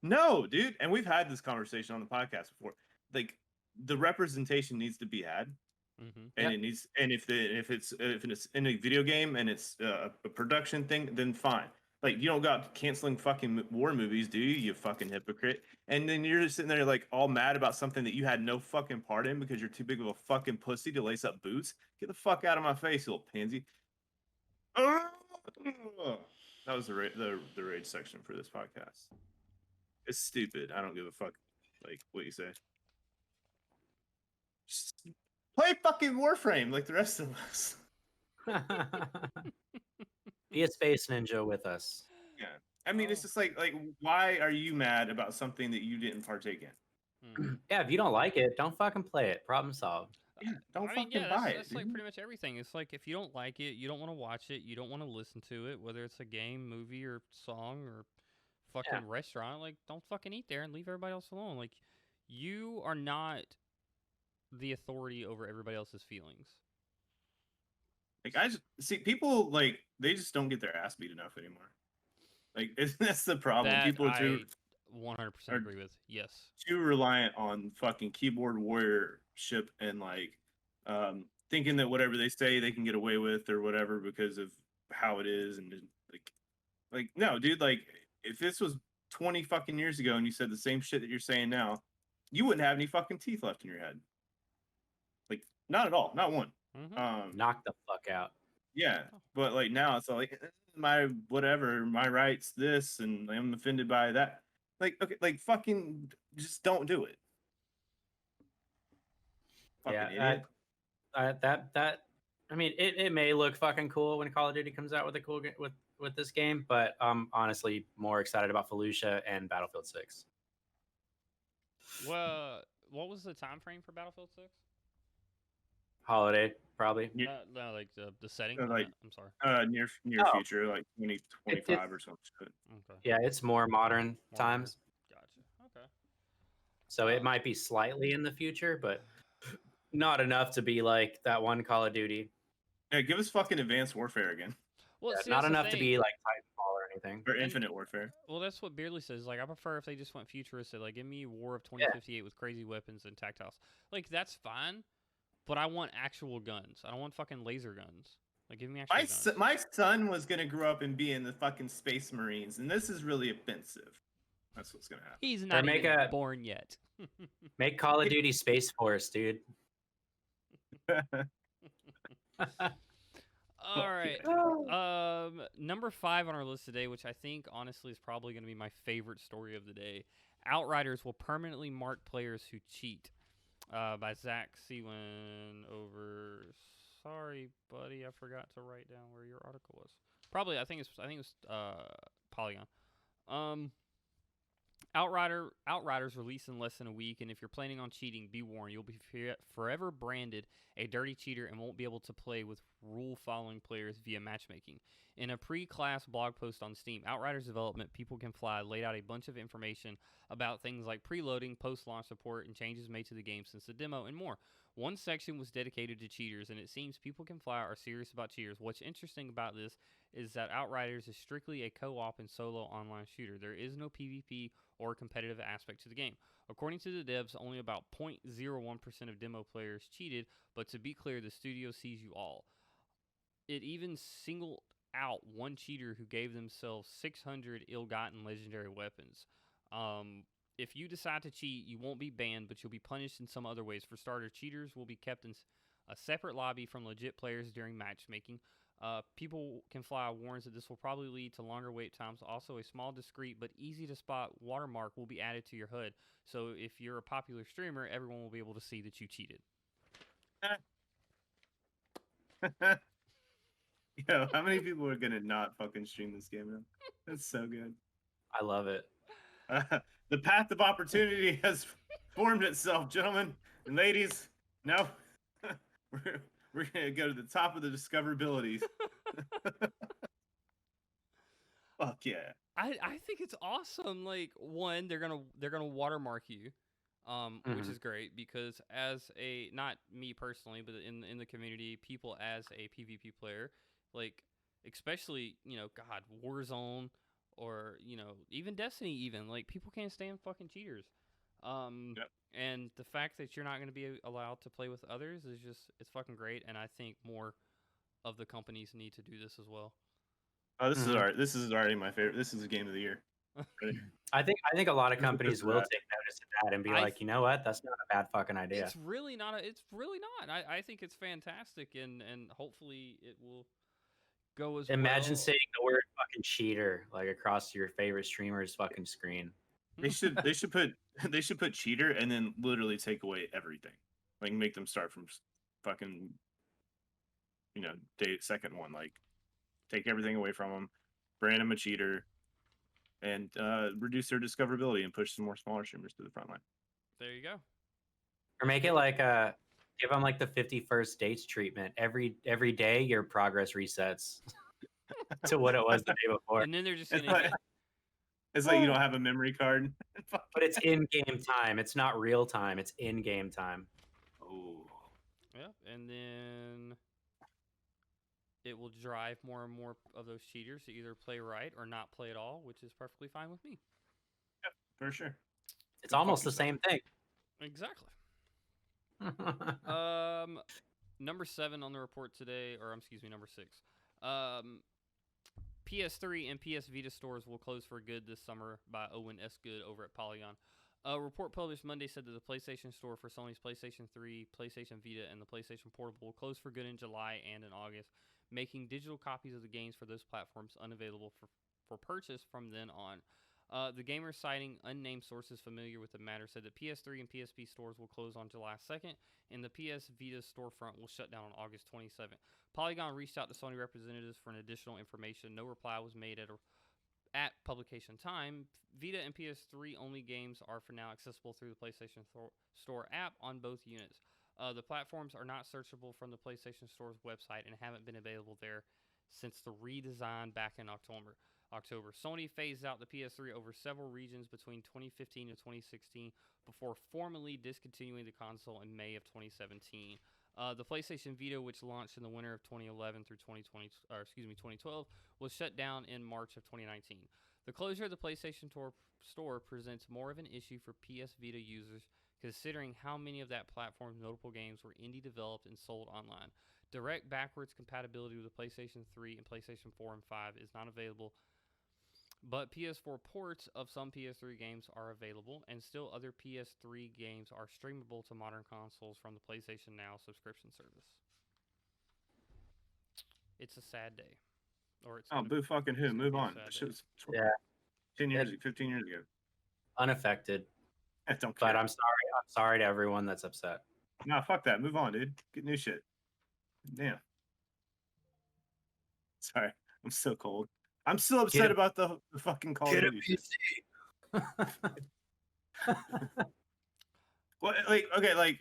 No, dude. And we've had this conversation on the podcast before. Like, the representation needs to be had, and it needs. And if it's in a video game and it's a production thing, then fine. Like, you don't got canceling fucking war movies, do you? You fucking hypocrite. And then you're just sitting there like all mad about something that you had no fucking part in because you're too big of a fucking pussy to lace up boots. Get the fuck out of my face, you little pansy. That was the rage section for this podcast. It's stupid. I don't give a fuck like what you say. Just play fucking Warframe like the rest of us. Be a space ninja with us. Yeah, I mean, it's just like why are you mad about something that you didn't partake in? Yeah, if you don't like it, don't fucking play it. Problem solved. Yeah, don't fucking buy it. That's like pretty much everything. It's like if you don't like it, you don't want to watch it, you don't want to listen to it, whether it's a game, movie, or song, or fucking restaurant. Like, don't fucking eat there and leave everybody else alone. Like, you are not the authority over everybody else's feelings. Like, I just see people like they just don't get their ass beat enough anymore. Like, that's the problem. People are too 100% agree with. Yes, too reliant on fucking keyboard warriorship and like thinking that whatever they say they can get away with or whatever because of how it is, and like no, dude. Like, if this was 20 fucking years ago and you said the same shit that you're saying now, you wouldn't have any fucking teeth left in your head. Like, not at all, not one. Mm-hmm. Knock the fuck out. Yeah, but like now it's all like my whatever, my rights, this, and I'm offended by that. Like, okay, like fucking just don't do it. Fucking idiot. That I mean, it may look fucking cool when Call of Duty comes out with a cool with this game, but I'm honestly more excited about Fallujah and Battlefield 6. Well, what was the time frame for Battlefield 6? Holiday, probably. No, like the setting. Like, I'm sorry. near Oh. future, like 2025 or something. Okay. Yeah, it's more modern times, Gotcha. Okay. so it might be slightly in the future, but not enough to be like that one Call of Duty. Yeah, give us fucking Advanced Warfare again, Well, Yeah, see, not that's the enough to thing. be like Titanfall or anything. or Infinite Warfare. Well, that's what Beardley says. Like, I prefer if they just went futuristic. Like, give me War of 2058 with crazy weapons and tactiles. Like, that's fine, but I want actual guns. I don't want fucking laser guns. Like, give me actual guns. My son was gonna grow up and be in the fucking Space Marines, and this is really offensive. That's what's gonna happen. He's not make even a- born yet. Make Call of Duty Space Force, dude. All right. Number 5 on our list today, which I think honestly is probably going to be my favorite story of the day. Outriders will permanently mark players who cheat. By Zach Sewin over. Sorry, buddy, I forgot to write down where your article was. Probably, I think it was Polygon. Outriders release in less than a week, and if you're planning on cheating, be warned, you'll be forever branded a dirty cheater and won't be able to play with rule-following players via matchmaking. In a pre-class blog post on Steam, Outriders development People Can Fly laid out a bunch of information about things like preloading, post-launch support, and changes made to the game since the demo, and more. One section was dedicated to cheaters, and it seems People Can Fly are serious about cheaters. What's interesting about this is that Outriders is strictly a co-op and solo online shooter. There is no PvP or competitive aspect to the game. According to the devs, only about 0.01% of demo players cheated, but to be clear, the studio sees you all. It even singled out one cheater who gave themselves 600 ill-gotten legendary weapons. If you decide to cheat, you won't be banned, but you'll be punished in some other ways. For starters, cheaters will be kept in a separate lobby from legit players during matchmaking. People Can Fly warns that this will probably lead to longer wait times. Also, a small, discreet, but easy-to-spot watermark will be added to your HUD. So if you're a popular streamer, everyone will be able to see that you cheated. Yo, how many people are gonna not fucking stream this game now? That's so good. I love it. The path of opportunity has formed itself, gentlemen and ladies. Now we're gonna go to the top of the discoverabilities. Fuck yeah! I think it's awesome. Like, one, they're gonna watermark you, which is great because as a, not me personally, but in the community, people as a PvP player, like especially God, Warzone or even Destiny, even like people can't stand fucking cheaters. Yep. And the fact that you're not going to be allowed to play with others is it's fucking great. And I think more of the companies need to do this as well. Oh, this is already my favorite. This is the game of the year. Ready? I think a lot of companies will that. take notice of that and be like, you know what, that's not a bad fucking idea. It's really not. It's really not. I think it's fantastic, and hopefully it will go as Imagine well. saying the word fucking cheater like across your favorite streamer's fucking screen. They should put cheater and then literally take away everything. Like make them start from fucking second one. Like take everything away from them, brand them a cheater, and reduce their discoverability and push some more smaller streamers to the front line. There you go. Or make it like give them like the 51st dates treatment. Every day your progress resets to what it was the day before. And then they're just gonna It's like you don't have a memory card. But it's in-game time. It's not real time. It's in-game time. Oh. Yep, and then it will drive more and more of those cheaters to either play right or not play at all, which is perfectly fine with me. Yep, for sure. It's almost the same thing. Exactly. Number 7 on the report today, or excuse me, number 6. PS3 and PS Vita stores will close for good this summer by Owen S. Good over at Polygon. A report published Monday said that the PlayStation Store for Sony's PlayStation 3, PlayStation Vita, and the PlayStation Portable will close for good in July and in August, making digital copies of the games for those platforms unavailable for purchase from then on. The gamer, citing unnamed sources familiar with the matter, said that PS3 and PSP stores will close on July 2nd, and the PS Vita storefront will shut down on August 27th. Polygon reached out to Sony representatives for an additional information. No reply was made at publication time. Vita and PS3 only games are for now accessible through the PlayStation Store app on both units. The platforms are not searchable from the PlayStation Store's website and haven't been available there since the redesign back in October. Sony phased out the PS3 over several regions between 2015 and 2016 before formally discontinuing the console in May of 2017. The PlayStation Vita, which launched in the winter of 2011 through 2012, was shut down in March of 2019. The closure of the PlayStation Store presents more of an issue for PS Vita users, considering how many of that platform's notable games were indie developed and sold online. Direct backwards compatibility with the PlayStation 3 and PlayStation 4 and 5 is not available, but PS4 ports of some PS3 games are available, and still other PS3 games are streamable to modern consoles from the PlayStation Now subscription service. It's a sad day. Boo fucking who? Move on. That shit was 15 years ago. Unaffected. I don't care. But I'm sorry to everyone that's upset. Nah, fuck that. Move on, dude. Get new shit. Damn. Sorry. I'm so cold. I'm still upset about the fucking Call of Duty shit. What? Like, okay, like,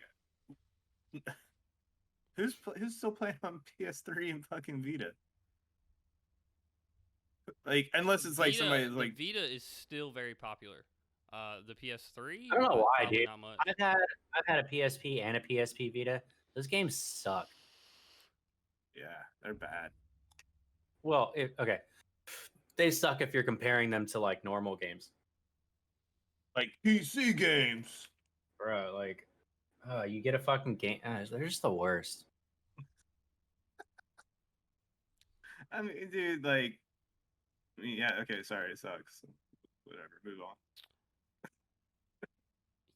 who's still playing on PS3 and fucking Vita? Like, unless it's like Vita, somebody like the Vita is still very popular. The PS3, I don't know why, probably dude. not much. I've had a PSP and a PSP Vita. Those games suck. Yeah, they're bad. Well, okay. They suck if you're comparing them to like normal games. Like PC games. Bro, like, you get a fucking game. They're just the worst. I mean, dude, like, yeah, okay, sorry, it sucks. Whatever, move on.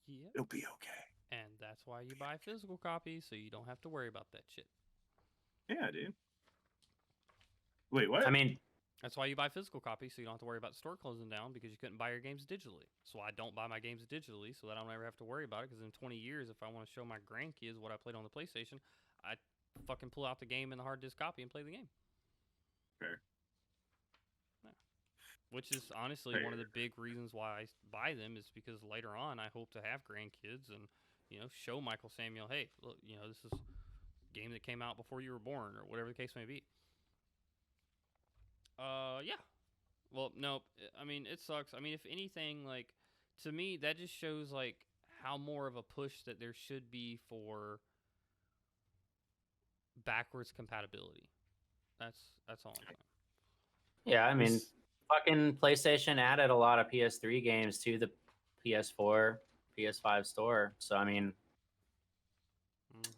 Yep. It'll be okay. And that's why you buy physical copies, so you don't have to worry about that shit. Yeah, dude. Wait, what? I mean, that's why you buy physical copies, so you don't have to worry about the store closing down because you couldn't buy your games digitally. So I don't buy my games digitally, so that I don't ever have to worry about it. Because in 20 years, if I want to show my grandkids what I played on the PlayStation, I fucking pull out the game in the hard disk copy and play the game. Fair. Yeah. Which is honestly one of the big reasons why I buy them, is because later on I hope to have grandkids and, you know, show Michael Samuel, hey, look, you know, this is a game that came out before you were born, or whatever the case may be. Yeah. Well, no, I mean, it sucks. I mean, if anything, like, to me, that just shows, like, how more of a push that there should be for backwards compatibility. That's all I'm saying. yeah, I mean, fucking PlayStation added a lot of PS3 games to the PS4, PS5 store. So, I mean,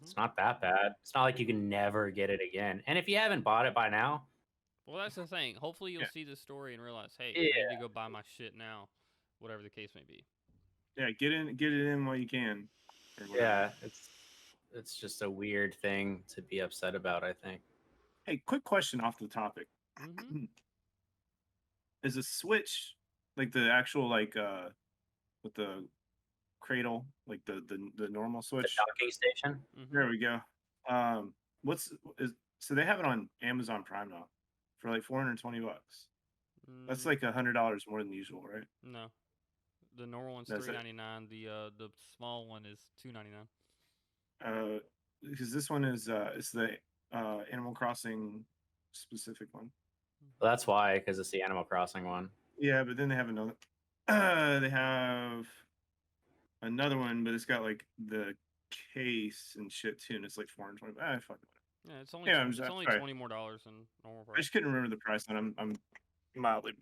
it's not that bad. It's not like you can never get it again. And if you haven't bought it by now, well, that's the thing. Hopefully, you'll see this story and realize, hey, I need to go buy my shit now, whatever the case may be. Yeah, get it in while you can. Yeah, it's just a weird thing to be upset about, I think. Hey, quick question off the topic. Mm-hmm. Is a Switch like the actual like with the cradle, like the normal Switch? The docking station? Mm-hmm. There we go. So they have it on Amazon Prime now for like $420. That's like $100 more than usual, right? No, the normal one's $3.99. The small one is $2.99. Because this one is it's the Animal Crossing specific one. Well, that's why, because it's the Animal Crossing one. Yeah, but then they have another. They have another one, but it's got like the case and shit too, and it's like $420. Fuck it. Yeah, it's only $20 more than normal price. I just couldn't remember the price, and I'm mildly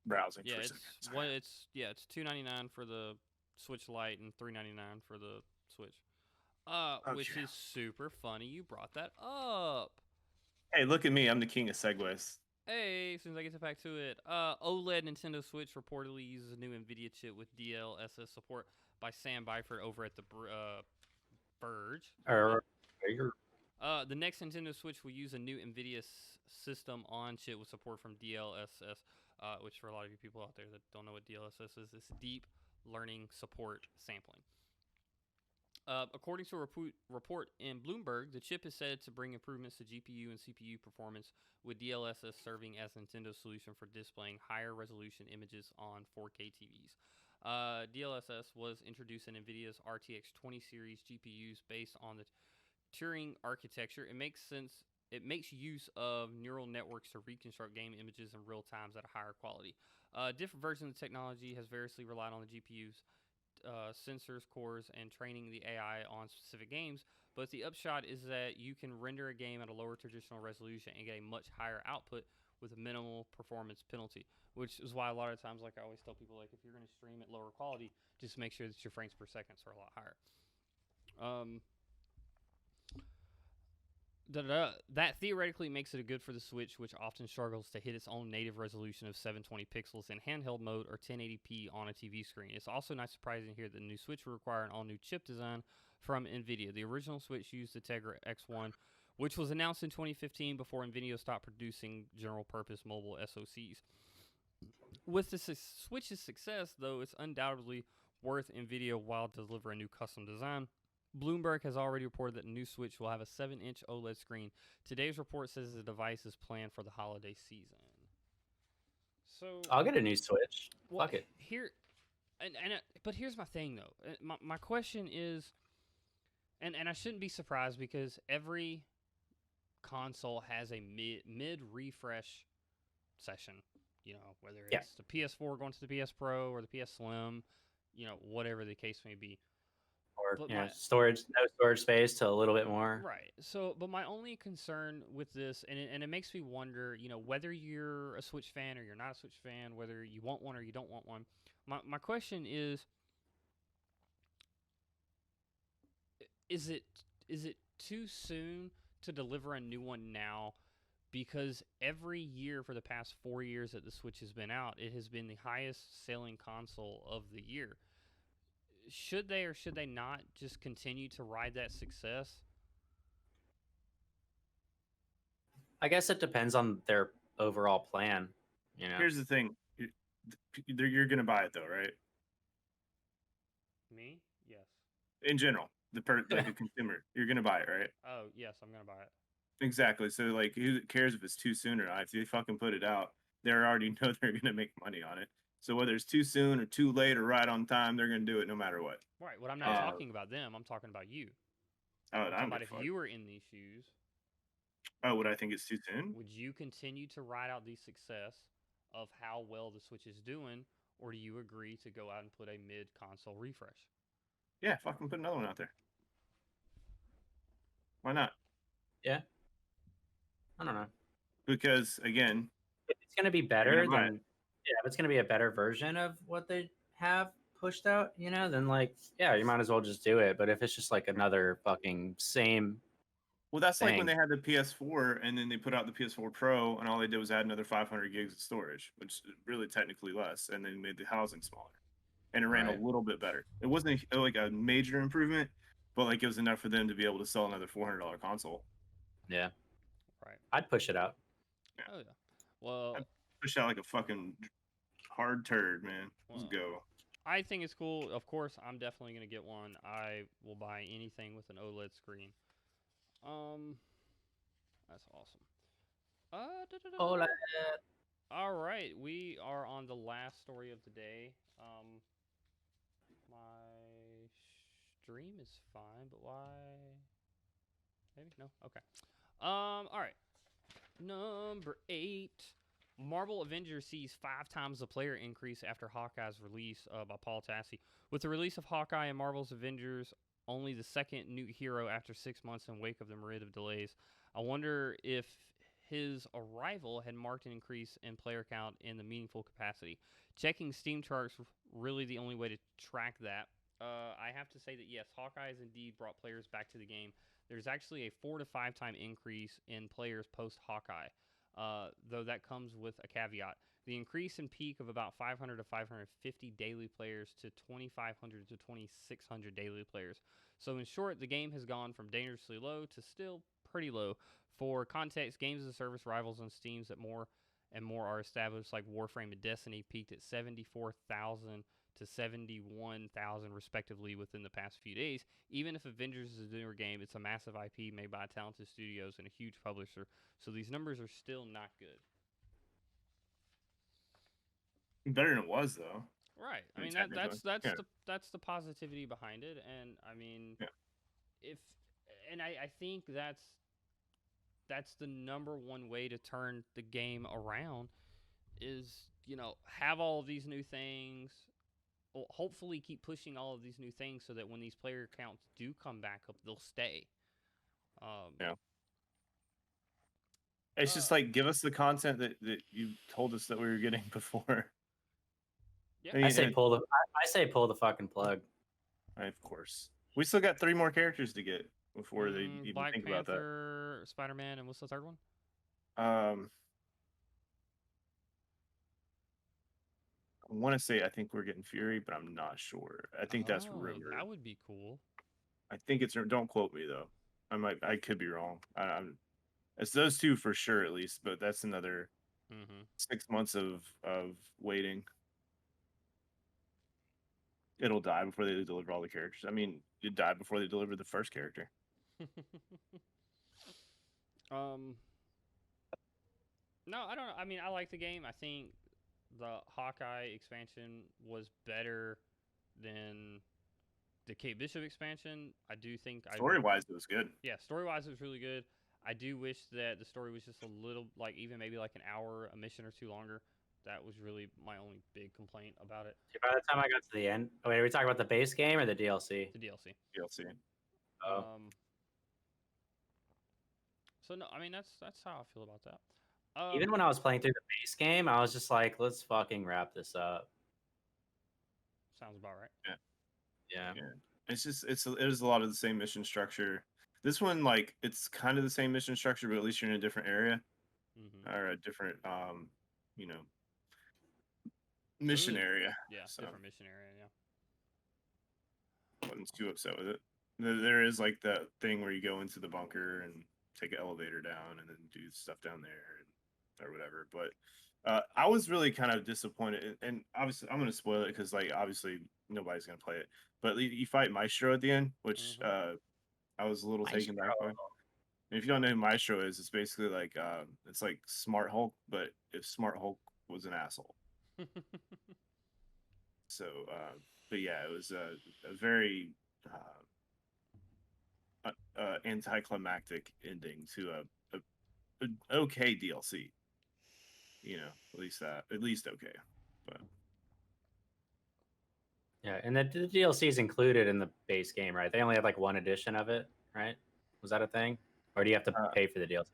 browsing. Yeah, for a second. it's $2.99 for the Switch Lite and $3.99 for the Switch. Which is super funny. You brought that up. Hey, look at me! I'm the king of segues. Hey, as soon as I get back to it, OLED Nintendo Switch reportedly uses a new NVIDIA chip with DLSS support. by Sam Byford over at the Verge. Or The next Nintendo Switch will use a new NVIDIA system on chip with support from DLSS, which for a lot of you people out there that don't know what DLSS is, it's Deep Learning Support Sampling. According to a report in Bloomberg, the chip is said to bring improvements to GPU and CPU performance, with DLSS serving as Nintendo's solution for displaying higher resolution images on 4K TVs. DLSS was introduced in NVIDIA's RTX 20 series GPUs based on the Turing architecture. It makes sense. It makes use of neural networks to reconstruct game images in real time at a higher quality. Different versions of the technology has variously relied on the GPUs, sensors, cores, and training the AI on specific games. But the upshot is that you can render a game at a lower traditional resolution and get a much higher output with a minimal performance penalty. Which is why a lot of times, like I always tell people, like if you're going to stream at lower quality, just make sure that your frames per second are a lot higher. That theoretically makes it good for the Switch, which often struggles to hit its own native resolution of 720 pixels in handheld mode or 1080p on a TV screen. It's also not surprising here that the new Switch will require an all-new chip design from NVIDIA. The original Switch used the Tegra X1, which was announced in 2015 before NVIDIA stopped producing general-purpose mobile SoCs. With the Switch's success, though, it's undoubtedly worth NVIDIA while deliver a new custom design. Bloomberg has already reported that the new Switch will have a 7-inch OLED screen. Today's report says the device is planned for the holiday season. So I'll get a new Switch. well, Fuck it. But here's my thing though. My question is, and I shouldn't be surprised because every console has a mid refresh session. You know, whether it's the PS4 going to the PS Pro or the PS Slim, you know, whatever the case may be. Or no storage space to a little bit more. Right. So, but my only concern with this, and it makes me wonder, you know, whether you're a Switch fan or you're not a Switch fan, whether you want one or you don't want one. My question is it too soon to deliver a new one now? Because every year for the past 4 years that the Switch has been out, it has been the highest selling console of the year. Should they or should they not just continue to ride that success? I guess it depends on their overall plan. You know, Here's the thing: you're gonna buy it though, right? Me? Yes. In general, like the consumer, you're gonna buy it, right? Oh, yes, I'm gonna buy it. Exactly. So like, who cares if it's too soon or not? If they fucking put it out, they already know they're gonna make money on it. So whether it's too soon or too late or right on time, they're gonna do it no matter what. Right. Well, I'm not talking about them. I'm talking about you. Oh, I'm talking about if you were in these shoes. Oh, would I think it's too soon? Would you continue to ride out the success of how well the Switch is doing, or do you agree to go out and put a mid-console refresh? Yeah, fucking put another one out there. Why not? Yeah. I don't know. Because again, if it's gonna be better than if it's gonna be a better version of what they have pushed out, you know, then like you might as well just do it. But if it's just like another fucking same well, that's like when thing. they had the PS4 and then they put out the PS4 Pro and all they did was add another 500 gigs of storage, which is really technically less, and then made the housing smaller. And it ran a little bit better. It wasn't like a major improvement, but like it was enough for them to be able to sell another $400 console. Yeah. Right. I'd push it out. Yeah. Oh yeah. Well, I'd push out like a fucking hard turd, man. Let's go. I think it's cool. Of course, I'm definitely gonna get one. I will buy anything with an OLED screen. That's awesome. OLED. All right, we are on the last story of the day. My stream is fine, but why? Maybe no. Okay. All right. Number 8. Marvel Avengers sees 5 times the player increase after Hawkeye's release by Paul Tassi. With the release of Hawkeye and Marvel's Avengers, only the second new hero after 6 months in wake of the myriad of delays, I wonder if his arrival had marked an increase in player count in the meaningful capacity. Checking Steam charts really the only way to track that. I have to say that yes, Hawkeye has indeed brought players back to the game. There's actually a 4 to 5 time increase in players post Hawkeye. Though that comes with a caveat. The increase in peak of about 500 to 550 daily players to 2,500 to 2,600 daily players. So in short, the game has gone from dangerously low to still pretty low. For context, games as a service rivals on Steam that more and more are established, like Warframe and Destiny, peaked at 74,000 to 71,000 respectively within the past few days. Even if Avengers is a newer game, it's a massive IP made by talented studios and a huge publisher, so these numbers are still not good. Better than it was though. Right. I I mean, mean yeah. that's the positivity behind it, and I mean, Yeah. I think that's the number one way to turn the game around is, have all of these new things. Well, hopefully keep pushing all of these new things so that when these player counts do come back up, they'll stay. Yeah. It's just like, give us the content that you told us that we were getting before. Yeah. I say pull the fucking plug. Of course. We still got 3 more characters to get before they even Black think Panther, about that. Spider-Man, and what's the third one? I want to say I think we're getting Fury, but I'm not sure. I think that's rumored. That would be cool. I think it's. Don't quote me though. I could be wrong. It's those 2 for sure at least, but that's another 6 months of waiting. It'll die before they deliver all the characters. I mean, it died before they delivered the first character. No, I don't know. I mean, I like the game. I think the Hawkeye expansion was better than the Kate Bishop expansion. I do think Story-wise, it was good. Yeah, story-wise, it was really good. I do wish that the story was just a little, like, even maybe like an hour, a mission or 2 longer. That was really my only big complaint about it. By the time I got to the end, wait, are we talking about the base game or the DLC? The DLC. DLC. Oh. So no, I mean that's how I feel about that. Even when I was playing through the base game, I was just like, let's fucking wrap this up. Sounds about right. Yeah. It's just it is a lot of the same mission structure. This one, like, it's kind of the same mission structure, but at least you're in a different area or a different mission area. Yeah, so. Different mission area. Yeah. Wasn't too upset with it. There is like that thing where you go into the bunker and take an elevator down and then do stuff down there or whatever. But I was really kind of disappointed, and obviously I'm going to spoil it because, like, obviously nobody's going to play it. But you fight Maestro at the end, which I was a little taken back by. And if you don't know who Maestro is, it's basically like it's like Smart Hulk, but if Smart Hulk was an asshole. So, but yeah, it was a very anticlimactic ending to a okay DLC. At least okay, but yeah, and the DLC is included in the base game, right? They only have like 1 edition of it, right? Was that a thing, or do you have to pay for the DLC?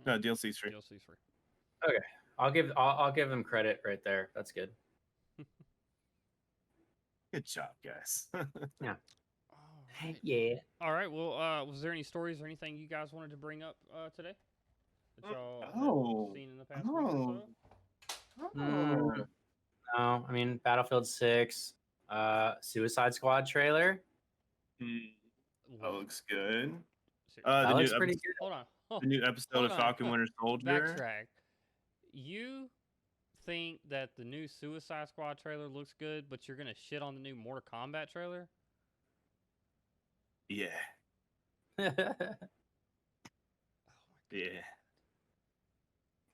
No, DLC's free. DLC's free. Okay, I'll give them credit right there. That's good. Good job, guys. Yeah. Right. Yeah. All right. Well, was there any stories or anything you guys wanted to bring up today that y'all have seen in the past week or so? No, I mean Battlefield 6, Suicide Squad trailer. That looks good. That looks pretty good. Hold on. The new episode of Falcon Winter Soldier. Backtrack. You think that the new Suicide Squad trailer looks good, but you're gonna shit on the new Mortal Kombat trailer? Yeah. Oh my Yeah.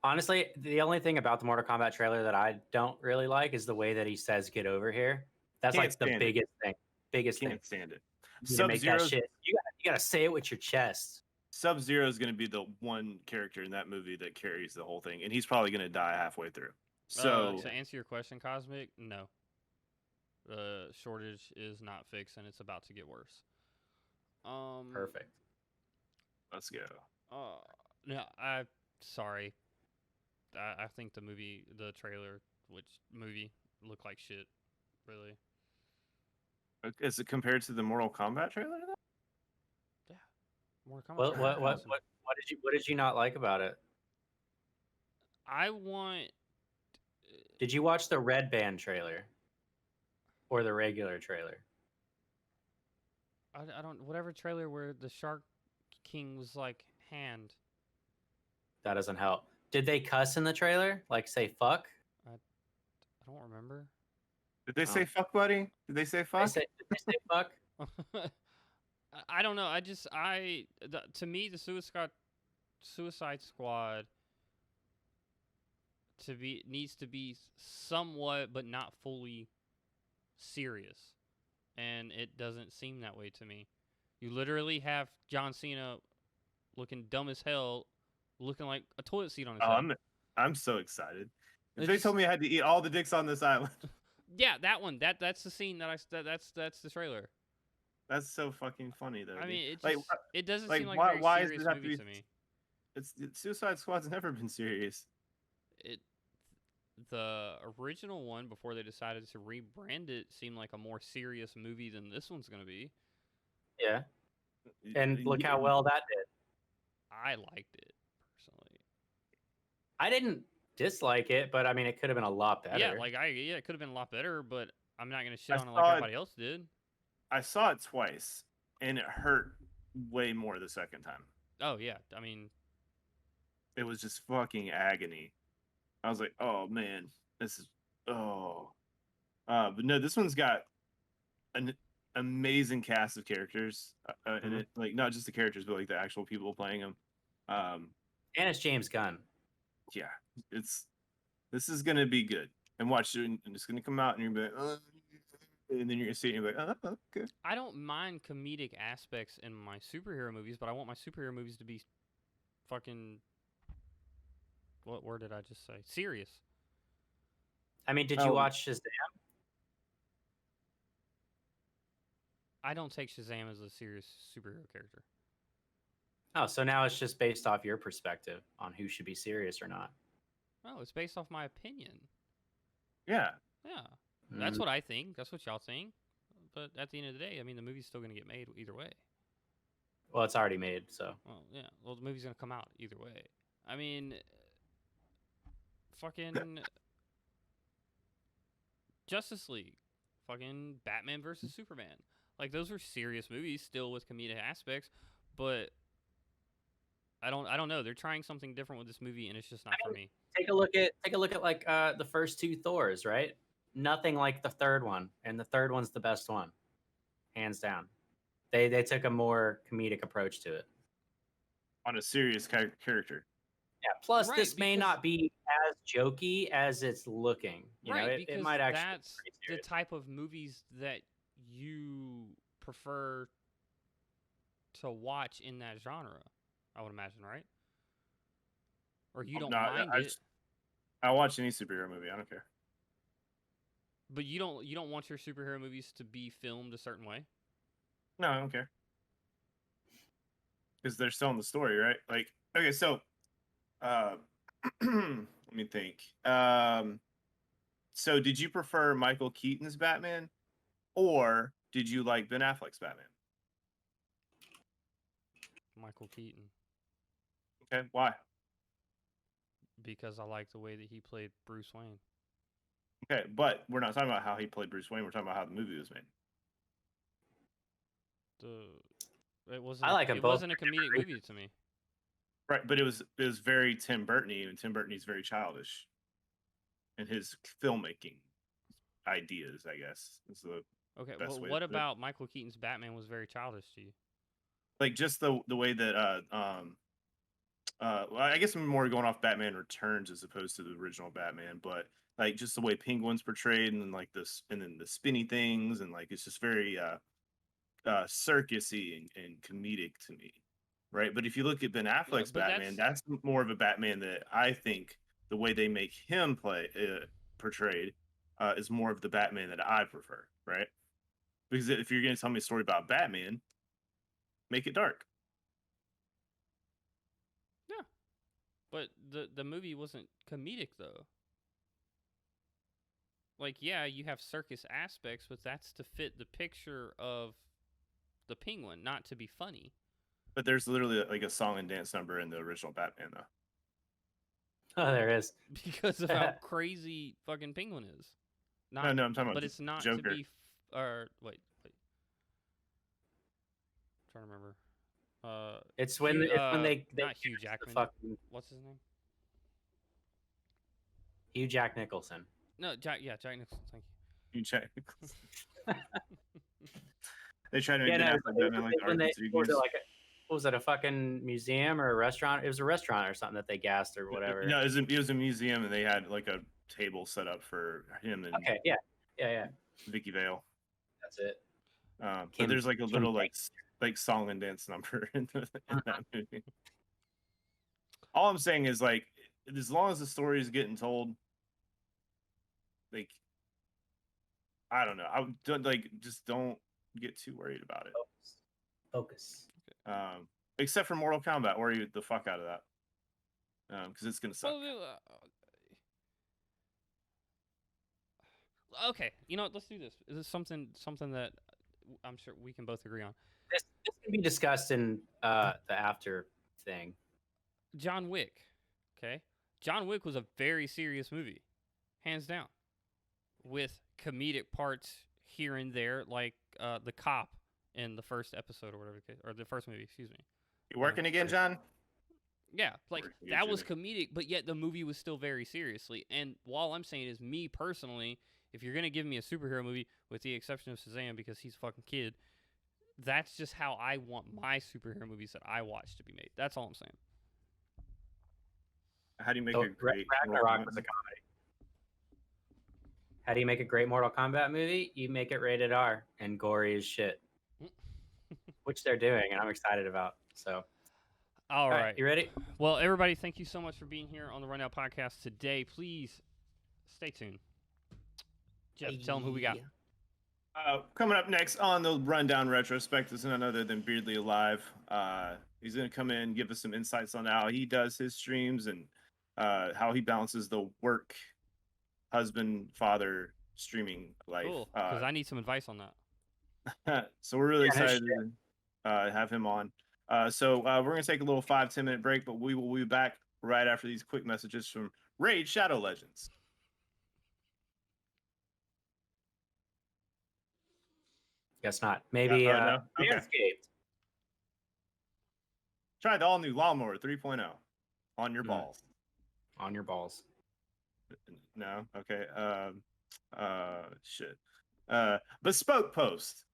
Honestly, the only thing about the Mortal Kombat trailer that I don't really like is the way that he says "get over here." That's like the biggest thing. Can't stand it. Sub-Zero, you gotta say it with your chest. Sub-Zero is going to be the one character in that movie that carries the whole thing, and he's probably going to die halfway through. So to answer your question, Cosmic, no. The shortage is not fixed, and it's about to get worse. Perfect. Let's go. No, sorry. I think the trailer, looked like shit. Really. Is it compared to the Mortal Kombat trailer? Yeah. Mortal Kombat. What did you not like about it? I want Did you watch the Red Band trailer or the regular trailer? I don't whatever trailer where the Shark King was like hand. That doesn't help. Did they cuss in the trailer? Like say fuck? I don't remember. Did they Oh. say fuck, buddy? Did they say Did fuck? they say fuck? I don't know. To me the Suicide Squad needs to be somewhat but not fully serious, and it doesn't seem that way to me. You literally have John Cena looking dumb as hell, looking like a toilet seat on his head. I'm so excited. If It's they just- told me I had to eat all the dicks on this island, Yeah, that one. That's the scene that's the trailer. that's so fucking funny though. I dude. mean, like, it doesn't like, seem like why- a very why does serious it have to movie be- to me. Suicide Squad's never been serious. The original one, before they decided to rebrand it, seemed like a more serious movie than this one's gonna be. Yeah. And look how well that did. I liked it personally. I didn't dislike it, but I mean, it could have been a lot better. Yeah, it could have been a lot better, but I'm not gonna shit I on it like saw it- everybody else did. I saw it twice, and it hurt way more the second time. Oh yeah, I mean, It was just fucking agony. I was like, oh man, this is but no, this one's got an amazing cast of characters, and it like not just the characters, but like the actual people playing them. And it's James Gunn. Yeah, this is gonna be good. And watch it, and it's gonna come out, and you're gonna be like, and then you're gonna see it, and you're like, oh, okay. I don't mind comedic aspects in my superhero movies, but I want my superhero movies to be fucking. What word did I just say? Serious. I mean, did you Oh. watch Shazam? I don't take Shazam as a serious superhero character. Oh, so now it's just based off your perspective on who should be serious or not. Oh, it's based off my opinion. Yeah, Yeah, that's Mm. what I think. That's what y'all think. But at the end of the day, I mean, the movie's still gonna get made either way. Well, it's already made, so. Well, yeah. Well, the movie's gonna come out either way. I mean, fucking Justice League, fucking Batman versus Superman. Like those are serious movies, still with comedic aspects, but I don't know. They're trying something different with this movie, and it's just not for me. Take a look at like the first two Thors, right? Nothing like the third one, and the third one's the best one, hands down. They took a more comedic approach to it. on a serious character. Yeah. Plus, Right, this may because- not be as jokey as it's looking. You know, Right, it because might actually. that's be pretty the serious. type of movies that you prefer to watch in that genre. I would imagine, right? Or you don't mind it, I watch any superhero movie. I don't care. but you don't want your superhero movies to be filmed a certain way. No, I don't care. Because they're selling the story, right? Like, okay, so let me think. So did you prefer Michael Keaton's Batman, or did you like Ben Affleck's Batman? Michael Keaton, Okay, why? because I like the way that he played Bruce Wayne. Okay, but we're not talking about how he played Bruce Wayne. We're talking about how the movie was made. It wasn't. I like 'em It both wasn't a for comedic different movie to me. Right, but it was very Tim Burton-y, and Tim Burton is very childish in his filmmaking ideas, I guess. Is the Okay, best well, way to what put it. about Michael Keaton's Batman was very childish to you? like just the way that well, I guess I'm more going off Batman Returns as opposed to the original Batman, but like just the way Penguin's portrayed, and then like this, and then the spinny things, and like it's just very circusy and comedic to me, right? But if you look at Ben Affleck's but Batman, that's more of a Batman that I think the way they make him portrayed is more of the Batman that I prefer, right? Because if you're going to tell me a story about Batman, make it dark. But the movie wasn't comedic though. Like, yeah, you have circus aspects, but that's to fit the picture of the Penguin, not to be funny. But there's literally like a song and dance number in the original Batman, though. Oh, there is. because of how crazy fucking Penguin is. Not, No, I'm talking about but just it's not Joker. to be. Or wait. Trying to remember. It's when they not Hugh cast the Jackman. fucking What's his name? Hugh Jack Nicholson. No, Jack. Yeah, Jack Nicholson. Thank you. You check. They tried to Yeah, get no, after Batman like when they the was it like what was it, a fucking museum or a restaurant? It was a restaurant or something that they gassed or whatever. No, it was a museum, and they had like a table set up for him and Okay, yeah. Vicky Vale. That's it. But Kim- there's like a Kim little Banks. like song and dance number in that movie. All I'm saying is like, as long as the story is getting told, like, I don't know, I would like just don't get too worried about it. Focus. Except for Mortal Kombat, worry the fuck out of that, because it's gonna suck. Okay, you know what? Let's do this. Is this something that I'm sure we can both agree on? This can be discussed in the after thing. John Wick. Okay, John Wick was a very serious movie, hands down, with comedic parts here and there, like the cop in the first episode or whatever, or the first movie. Excuse me. You working again, John? Yeah, like Working that again, was Jimmy. comedic, but yet the movie was still very seriously. And while I'm saying is me personally, if you're gonna give me a superhero movie, with the exception of Shazam because he's a fucking kid, that's just how I want my superhero movies that I watch to be made. That's all I'm saying. How do you make So a great Ragnarok was a comedy. How do you make a great Mortal Kombat movie? You make it rated R and gory as shit, which they're doing, and I'm excited about. So, All right. you ready? Well, everybody, thank you so much for being here on the Rundown Podcast today. Please stay tuned. Jeff, tell them who we got. Coming up next on the Rundown Retrospect is none other than Beardly Alive. He's going to come in and give us some insights on how he does his streams and how he balances the work, husband, father, streaming life. Cool, because I need some advice on that. So we're really Yeah, no excited to have him on. So we're going to take a little 5-10 minute break, but we will be back right after these quick messages from Raid Shadow Legends. Guess not. Maybe no? Okay. Manscaped. Try the all new Lawnmower 3.0 on your balls. On your balls. No? Okay. Shit. Bespoke Post.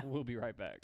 We'll be right back.